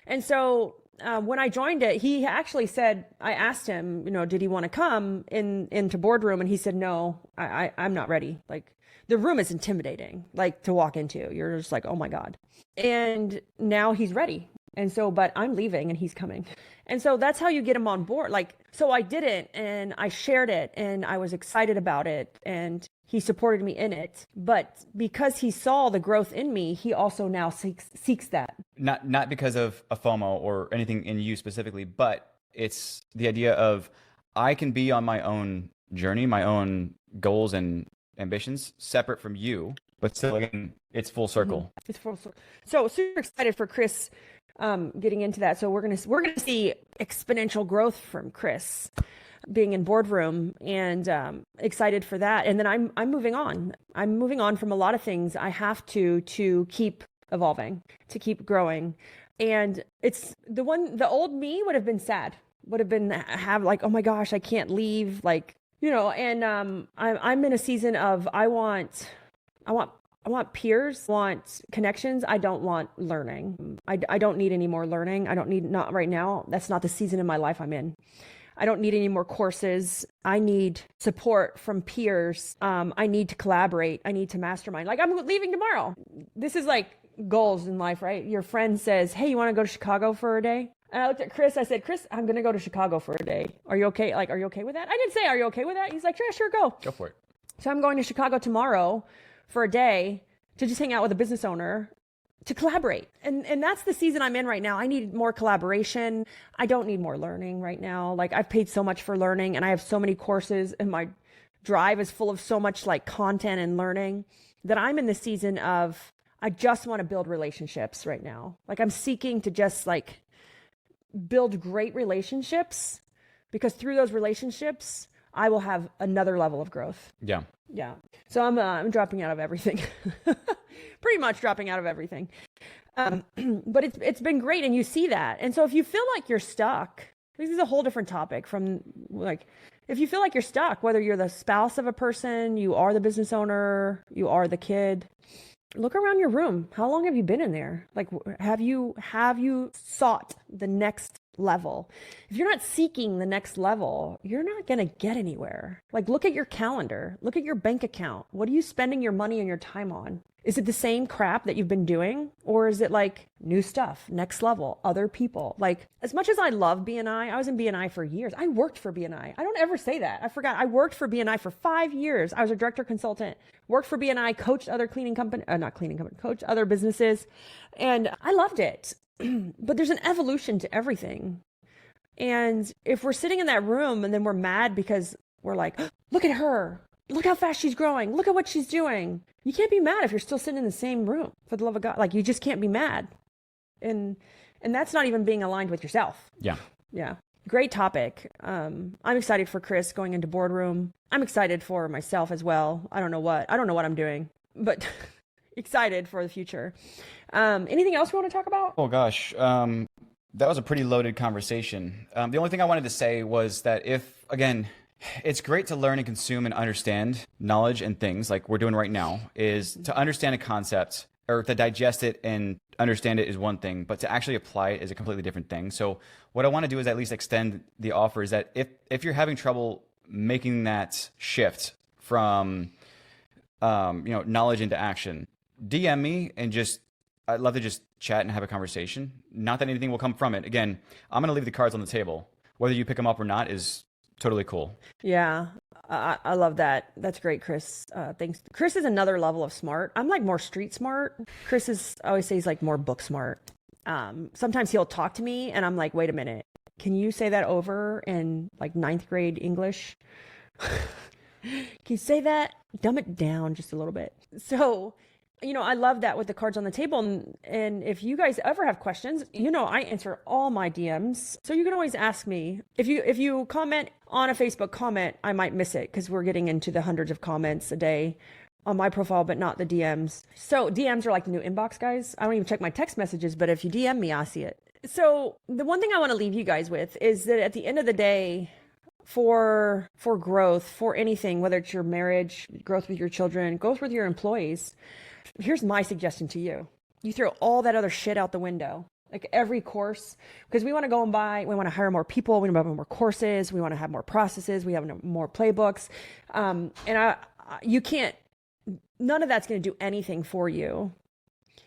And so when I joined it, he actually said, I asked him, did he want to come into boardroom? And he said, no, I'm not ready. Like, the room is intimidating, like, to walk into. You're just like, oh my God. And now he's ready. And so, but I'm leaving and he's coming. And so that's how you get him on board. Like, so I did it and I shared it and I was excited about it and he supported me in it. But because he saw the growth in me, he also now seeks that.
Not because of a FOMO or anything in you specifically, but it's the idea of I can be on my own journey, my own goals and ambitions separate from you, but still, again, it's full circle.
Mm-hmm. It's full circle. So super excited for Chris getting into that. So we're gonna see exponential growth from Chris being in boardroom, and excited for that. And then I'm moving on. I'm moving on from a lot of things. I have to keep evolving, to keep growing. And it's the old me would have been sad. would have been have like, oh my gosh, I can't leave, like, and I'm in a season of I want peers, want connections. I don't want learning. I don't need any more learning. I don't need, not right now. That's not the season in my life I'm in. I don't need any more courses. I need support from peers. I need to collaborate. I need to mastermind. Like, I'm leaving tomorrow. This is like goals in life, right? Your friend says, hey, you want to go to Chicago for a day? And I looked at Chris. I said, Chris, I'm going to go to Chicago for a day. Are you okay? Like, are you okay with that? I didn't say, are you okay with that? He's like, yeah, sure, go.
Go for it.
So I'm going to Chicago tomorrow for a day to just hang out with a business owner, to collaborate. And that's the season I'm in right now. I need more collaboration. I don't need more learning right now. Like, I've paid so much for learning, and I have so many courses, and my drive is full of so much like content and learning, that I'm in the season of, I just want to build relationships right now. Like, I'm seeking to just like build great relationships, because through those relationships, I will have another level of growth.
Yeah.
Yeah. So I'm dropping out of everything. Pretty much dropping out of everything. But it's been great, and you see that. And so if you feel like you're stuck, this is a whole different topic from like, if you feel like you're stuck, whether you're the spouse of a person, you are the business owner, you are the kid, look around your room. How long have you been in there? Like, have you sought the next level? If you're not seeking the next level, you're not going to get anywhere. Like, look at your calendar, look at your bank account. What are you spending your money and your time on? Is it the same crap that you've been doing? Or is it like new stuff, next level, other people? Like, as much as I love BNI, I was in BNI for years. I worked for BNI. I don't ever say that. I forgot. I worked for BNI for 5 years. I was a director consultant, worked for BNI, coached other coached other businesses. And I loved it. But there's an evolution to everything. And if we're sitting in that room and then we're mad because we're like, look at her, look how fast she's growing, look at what she's doing. You can't be mad if you're still sitting in the same room, for the love of God. Like, you just can't be mad. And that's not even being aligned with yourself.
Yeah.
Yeah. Great topic. I'm excited for Chris going into boardroom. I'm excited for myself as well. I don't know what I'm doing, but excited for the future. Anything else we want to talk about?
Oh gosh. That was a pretty loaded conversation. The only thing I wanted to say was that it's great to learn and consume and understand knowledge and things like we're doing right now. Is to understand a concept or to digest it and understand it is one thing, but to actually apply it is a completely different thing. So what I want to do is at least extend the offer, is that if you're having trouble making that shift from knowledge into action, DM me, and I'd love to just chat and have a conversation. Not that anything will come from it. Again, I'm going to leave the cards on the table. Whether you pick them up or not is totally cool.
Yeah, I love that. That's great, Chris. Thanks. Chris is another level of smart. I'm like more street smart. Chris is, I always say, he's like more book smart. Sometimes he'll talk to me and I'm like, wait a minute, can you say that over in like 9th grade English? Can you say that? Dumb it down just a little bit. So, I love that with the cards on the table. And if you guys ever have questions, I answer all my DMs. So you can always ask me. If you comment on a Facebook comment, I might miss it because we're getting into the hundreds of comments a day on my profile, but not the DMs. So DMs are like the new inbox, guys. I don't even check my text messages, but if you DM me, I'll see it. So the one thing I want to leave you guys with is that at the end of the day, for growth, for anything, whether it's your marriage, growth with your children, growth with your employees, here's my suggestion to you. You throw all that other shit out the window, like every course, because we want to go and we want to hire more people. We want to have more courses. We want to have more processes. We have more playbooks. You can't, none of that's going to do anything for you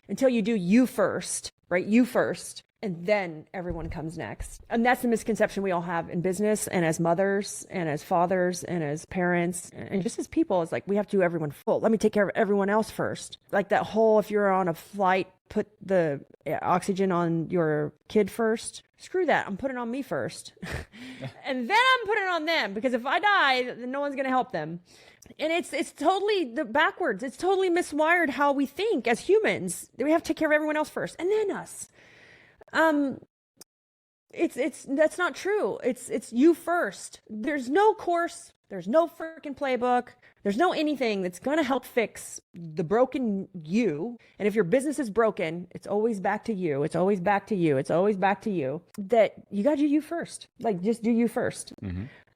until you do you first, right? You first. And then everyone comes next. And that's the misconception we all have in business and as mothers and as fathers and as parents and just as people. It's like, we have to do everyone full. Let me take care of everyone else first. Like that whole, if you're on a flight, put the oxygen on your kid first. Screw that. I'm putting it on me first. And then I'm putting it on them, because if I die, then no one's going to help them. And it's totally backwards. It's totally miswired how we think as humans. We have to take care of everyone else first and then us. That's not true. It's you first. There's no course. There's no freaking playbook. There's no anything that's going to help fix the broken you. And if your business is broken, it's always back to you. It's always back to you. It's always back to you. That you got to do you first. Like, just do you first.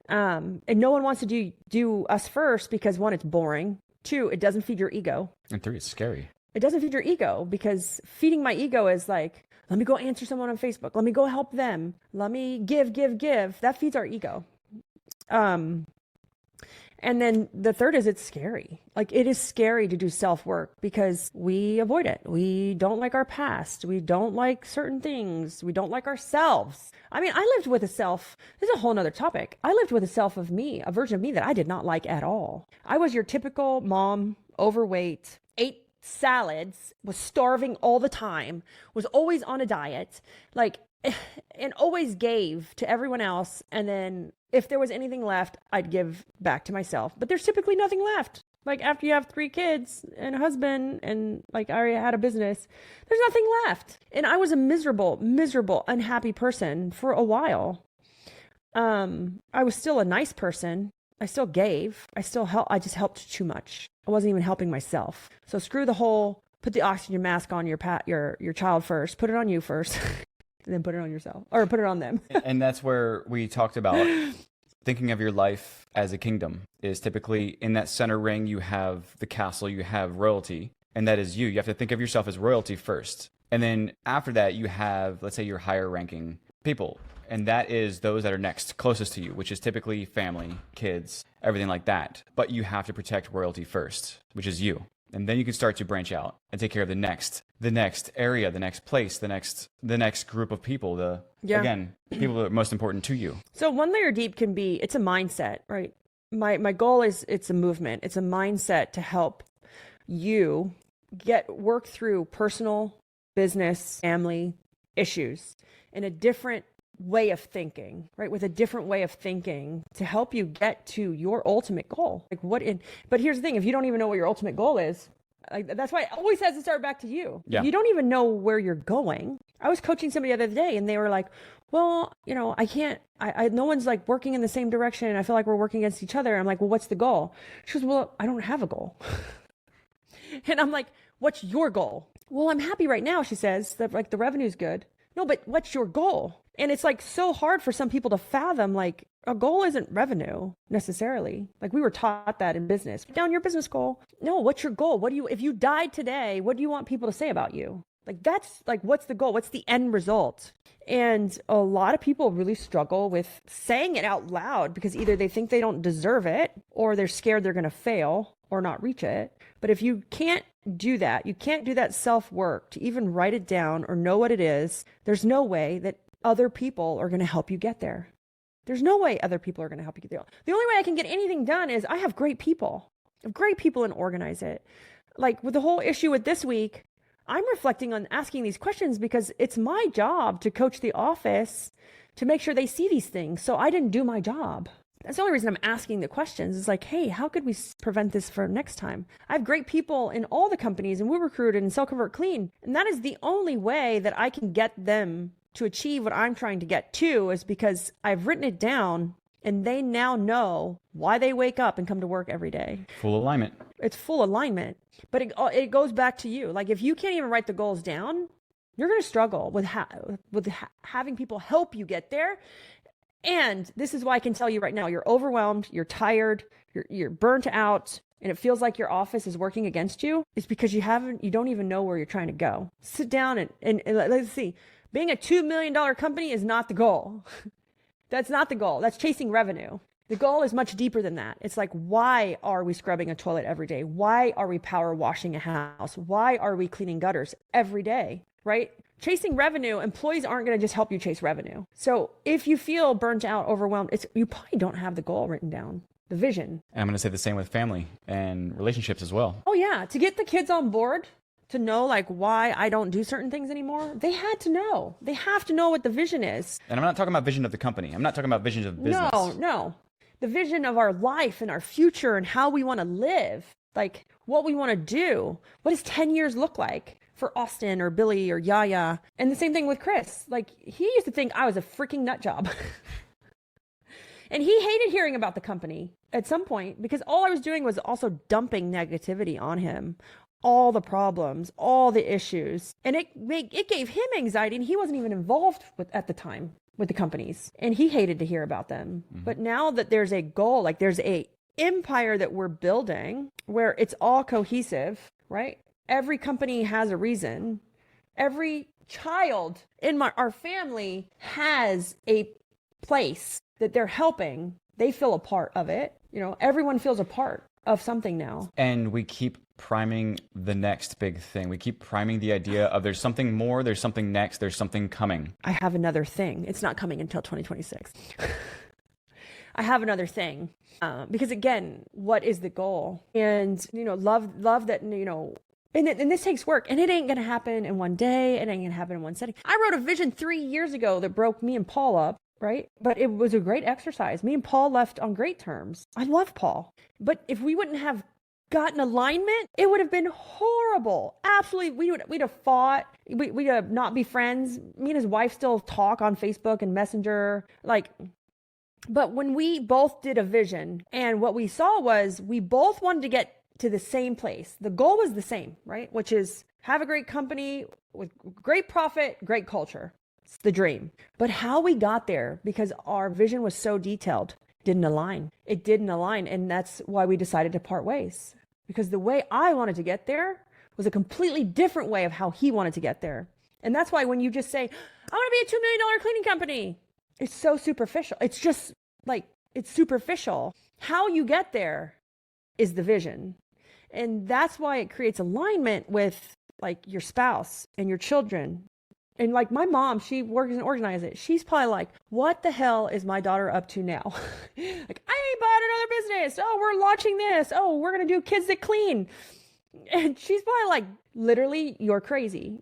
And no one wants to do us first because, one, it's boring. Two, it doesn't feed your ego.
And three, it's scary. It
doesn't feed your ego, because feeding my ego is like, let me go answer someone on Facebook. Let me go help them. Let me give. That feeds our ego. And then the third is, it's scary. Like, it is scary to do self-work because we avoid it. We don't like our past. We don't like certain things. We don't like ourselves. I mean, I lived with a self. This is a whole nother topic. I lived with a self of me, a version of me that I did not like at all. I was your typical mom, overweight, ate salads, was starving all the time, was always on a diet, like, and always gave to everyone else. And then if there was anything left, I'd give back to myself. But there's typically nothing left. Like, after you have 3 kids and a husband, and like, I already had a business, there's nothing left. And I was a miserable, unhappy person for a while. I was still a nice person. I still gave. I still helped. I just helped too much. I wasn't even helping myself. So screw the whole, put the oxygen mask on your child first, put it on you first. And then put it on yourself, or put it on them.
And that's where we talked about thinking of your life as a kingdom. Is typically in that center ring, you have the castle, you have royalty, and that is you. You have to think of yourself as royalty first. And then after that, you have, let's say, your higher ranking people. And that is those that are next, closest to you, which is typically family, kids, everything like that. But you have to protect royalty first, which is you. And then you can start to branch out and take care of the next area, the next place, the next group of people, again, people that are most important to you.
So one layer deep can be, it's a mindset, right? My goal is, it's a movement. It's a mindset to help you work through personal, business, family issues in a different way of thinking, right? With a different way of thinking to help you get to your ultimate goal. But here's the thing, if you don't even know what your ultimate goal is, that's why it always has to start back to you.
Yeah.
If you don't even know where you're going. I was coaching somebody the other day and they were like, well, I can't, no one's like working in the same direction. And I feel like we're working against each other. I'm like, well, what's the goal? She goes, well, I don't have a goal. And I'm like, what's your goal? Well, I'm happy right now. She says that, like, the revenue's good. No, but what's your goal? And it's like so hard for some people to fathom, like, a goal isn't revenue necessarily. Like, we were taught that in business. Down your business goal. No, what's your goal? If you died today, what do you want people to say about you? Like, that's like, what's the goal? What's the end result? And a lot of people really struggle with saying it out loud because either they think they don't deserve it or they're scared they're going to fail or not reach it. But if you can't do that, you can't do that self-work to even write it down or know what it is, there's no way that other people are going to help you get there. There's no way other people are going to help you get there. The only way I can get anything done is I have great people. I have great people and organize it. Like with the whole issue with this week, I'm reflecting on asking these questions because it's my job to coach the office to make sure they see these things. So I didn't do my job. That's the only reason I'm asking the questions. It's like, hey, how could we prevent this for next time? I have great people in all the companies, and we recruited and Sell Convert Clean. And that is the only way that I can get them to achieve what I'm trying to get to, is because I've written it down and they now know why they wake up and come to work every day.
Full alignment.
It's full alignment. But it goes back to you. Like, if you can't even write the goals down, you're going to struggle with having people help you get there. And this is why I can tell you right now, you're overwhelmed, you're tired, you're burnt out, and it feels like your office is working against you. It's because you don't even know where you're trying to go. Sit down and let's see. Being a $2 million company is not the goal. That's not the goal. That's chasing revenue. The goal is much deeper than that. It's like, why are we scrubbing a toilet every day? Why are we power washing a house? Why are we cleaning gutters every day, right? Chasing revenue, employees aren't going to just help you chase revenue. So if you feel burnt out, overwhelmed, you probably don't have the goal written down, the vision.
And I'm going to say the same with family and relationships as well.
Oh yeah. To get the kids on board, to know like why I don't do certain things anymore, they had to know. They have to know what the vision is.
And I'm not talking about vision of the company. I'm not talking about visions of business.
No. The vision of our life and our future and how we want to live, like what we want to do. What does 10 years look like for Austin or Billy or Yaya? And the same thing with Chris. Like, he used to think I was a freaking nut job. And he hated hearing about the company at some point because all I was doing was also dumping negativity on him, all the problems, all the issues. And it gave him anxiety, and he wasn't even involved with at the time with the companies. And he hated to hear about them. But now that there's a goal, like there's a empire that we're building where it's all cohesive, right? Every company has a reason. Every child in our family has a place that they're helping. They feel a part of it. You know, everyone feels a part of something now.
And we keep priming the next big thing. We keep priming the idea of there's something more, there's something next, there's something coming.
I have another thing. It's not coming until 2026. I have another thing. Because again, what is the goal? And, you know, love that, you know, and this takes work, and it ain't going to happen in one day. It ain't going to happen in one setting. I wrote a vision 3 years ago that broke me and Paul up, right? But it was a great exercise. Me and Paul left on great terms. I love Paul. But if we wouldn't have gotten alignment, it would have been horrible. Absolutely. We'd have fought. We'd have not be friends. Me and his wife still talk on Facebook and Messenger. But when we both did a vision, and what we saw was we both wanted to get to the same place. The goal was the same, right? Which is have a great company with great profit, great culture. It's the dream. But how we got there, because our vision was so detailed, didn't align. It didn't align. And that's why we decided to part ways. Because the way I wanted to get there was a completely different way of how he wanted to get there. And that's why when you just say, I want to be a $2 million cleaning company, it's so superficial. It's just like, it's superficial. How you get there is the vision. And that's why it creates alignment with like your spouse and your children. And like my mom, she works and organizes it. She's probably like, what the hell is my daughter up to now? Like, I bought another business. Oh, we're launching this. Oh, we're going to do kids that clean. And she's probably like, literally, you're crazy.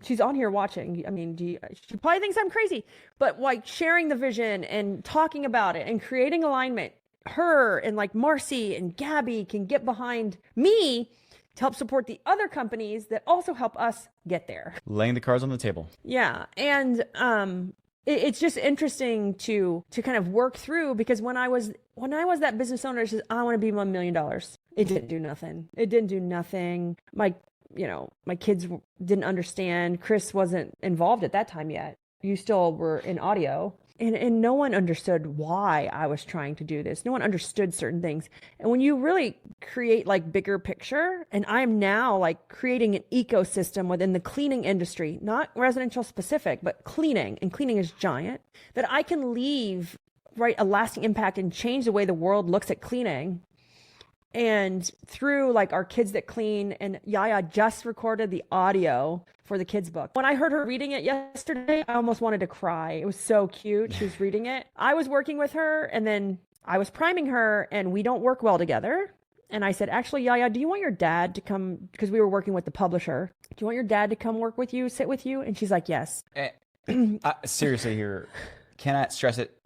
She's on here watching. I mean, she probably thinks I'm crazy, but like sharing the vision and talking about it and creating alignment, her and like Marcy and Gabby can get behind me to help support the other companies that also help us get there.
Laying the cards on the table.
Yeah. And, it's just interesting to kind of work through, because when I was that business owner that says, I want to be $1 million, it didn't do nothing. It didn't do nothing. My kids didn't understand. Chris wasn't involved at that time yet. You still were in audio. And no one understood why I was trying to do this. No one understood certain things. And when you really create like bigger picture, and I'm now like creating an ecosystem within the cleaning industry, not residential specific, but cleaning, and cleaning is giant, that I can leave, right, a lasting impact and change the way the world looks at cleaning. And through like our Kids That Clean, and Yaya just recorded the audio for the kids book. When I heard her reading it yesterday, I almost wanted to cry. It was so cute. She was reading it. I was working with her, and then I was priming her, and we don't work well together. And I said, actually, Yaya, do you want your dad to come? Because we were working with the publisher. Do you want your dad to come work with you, sit with you? And she's like, yes.
Seriously here, cannot stress it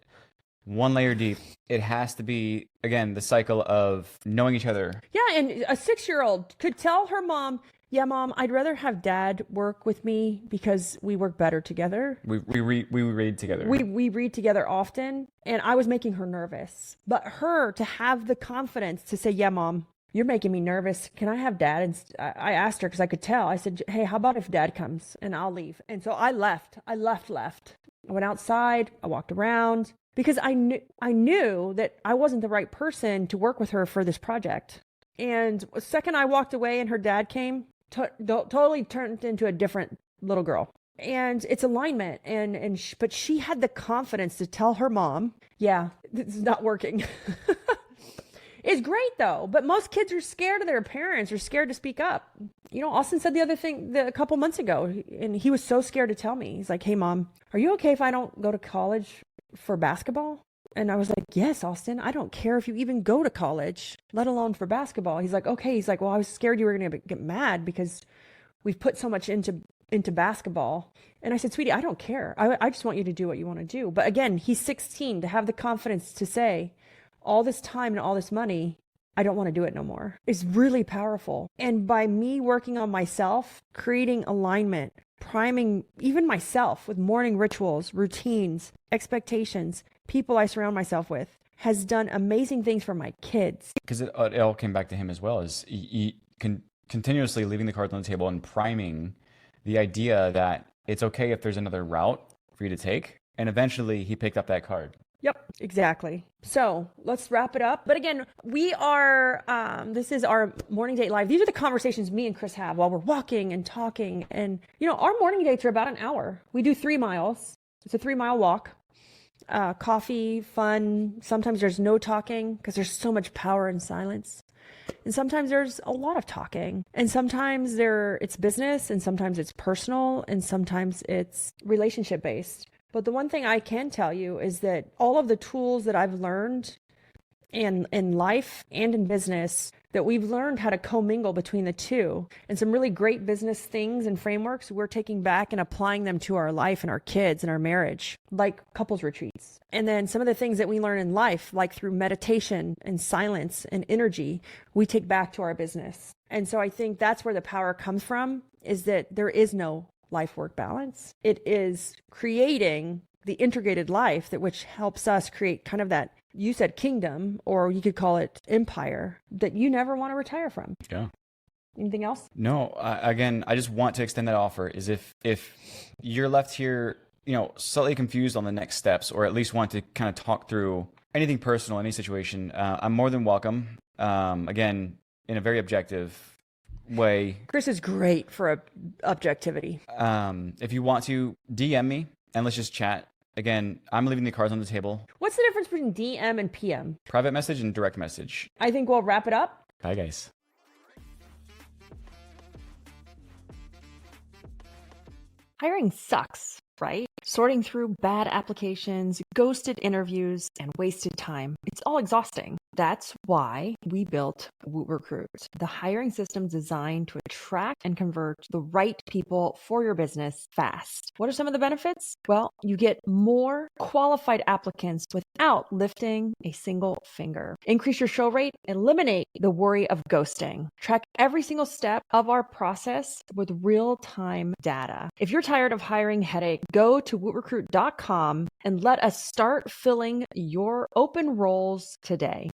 one layer deep. It has to be, again, the cycle of knowing each other.
Yeah, and a 6-year-old could tell her mom, yeah, Mom, I'd rather have Dad work with me because we work better together.
We read together.
We read together often, and I was making her nervous. But her to have the confidence to say, yeah, Mom, you're making me nervous. Can I have Dad? And I asked her because I could tell. I said, hey, how about if Dad comes and I'll leave? And so I left. I went outside. I walked around because I knew that I wasn't the right person to work with her for this project. And the second I walked away and her dad came, totally turned into a different little girl. And it's alignment. But she had the confidence to tell her mom, yeah, this is not working. It's great though. But most kids are scared of their parents, or scared to speak up. You know, Austin said the other thing a couple months ago, and he was so scared to tell me. He's like, hey, Mom, are you okay if I don't go to college for basketball? And I was like, yes, Austin, I don't care if you even go to college, let alone for basketball. He's like, okay. He's like, well, I was scared you were going to get mad because we've put so much into basketball. And I said, sweetie, I don't care. I just want you to do what you want to do. But again, he's 16, to have the confidence to say, all this time and all this money, I don't want to do it no more. It's really powerful. And by me working on myself, creating alignment, priming even myself with morning rituals, routines, expectations, people I surround myself with, has done amazing things for my kids.
Because it all came back to him as well, as continuously leaving the cards on the table and priming the idea that it's okay if there's another route for you to take. And eventually he picked up that card.
Yep, exactly. So let's wrap it up. But again, we are, this is our morning date live. These are the conversations me and Chris have while we're walking and talking. And, our morning dates are about an hour. We do 3 miles. It's a 3-mile walk. Coffee, fun. Sometimes there's no talking because there's so much power in silence. And sometimes there's a lot of talking. And sometimes it's business, and sometimes it's personal, and sometimes it's relationship based. But the one thing I can tell you is that all of the tools that I've learned in life and in business, that we've learned how to commingle between the two, and some really great business things and frameworks we're taking back and applying them to our life and our kids and our marriage, like couples retreats. And then some of the things that we learn in life, like through meditation and silence and energy, we take back to our business. And so I think that's where the power comes from, is that there is no life-work balance. It is creating the integrated life which helps us create kind of that, you said kingdom, or you could call it empire, that you never want to retire from.
Yeah.
Anything else?
No, again, I just want to extend that offer, is if you're left here, slightly confused on the next steps, or at least want to kind of talk through anything personal, any situation, I'm more than welcome. Again, in a very objective way.
Chris is great for objectivity.
If you want to DM me and let's just chat. Again, I'm leaving the cards on the table.
What's the difference between DM and PM?
Private message and direct message.
I think we'll wrap it up.
Bye, guys.
Hiring sucks, right? Sorting through bad applications, ghosted interviews, and wasted time. It's all exhausting. That's why we built Woot Recruit, the hiring system designed to attract and convert the right people for your business fast. What are some of the benefits? Well, you get more qualified applicants without lifting a single finger. Increase your show rate, eliminate the worry of ghosting. Track every single step of our process with real-time data. If you're tired of hiring headache, go to wootrecruit.com and let us start filling your open roles today.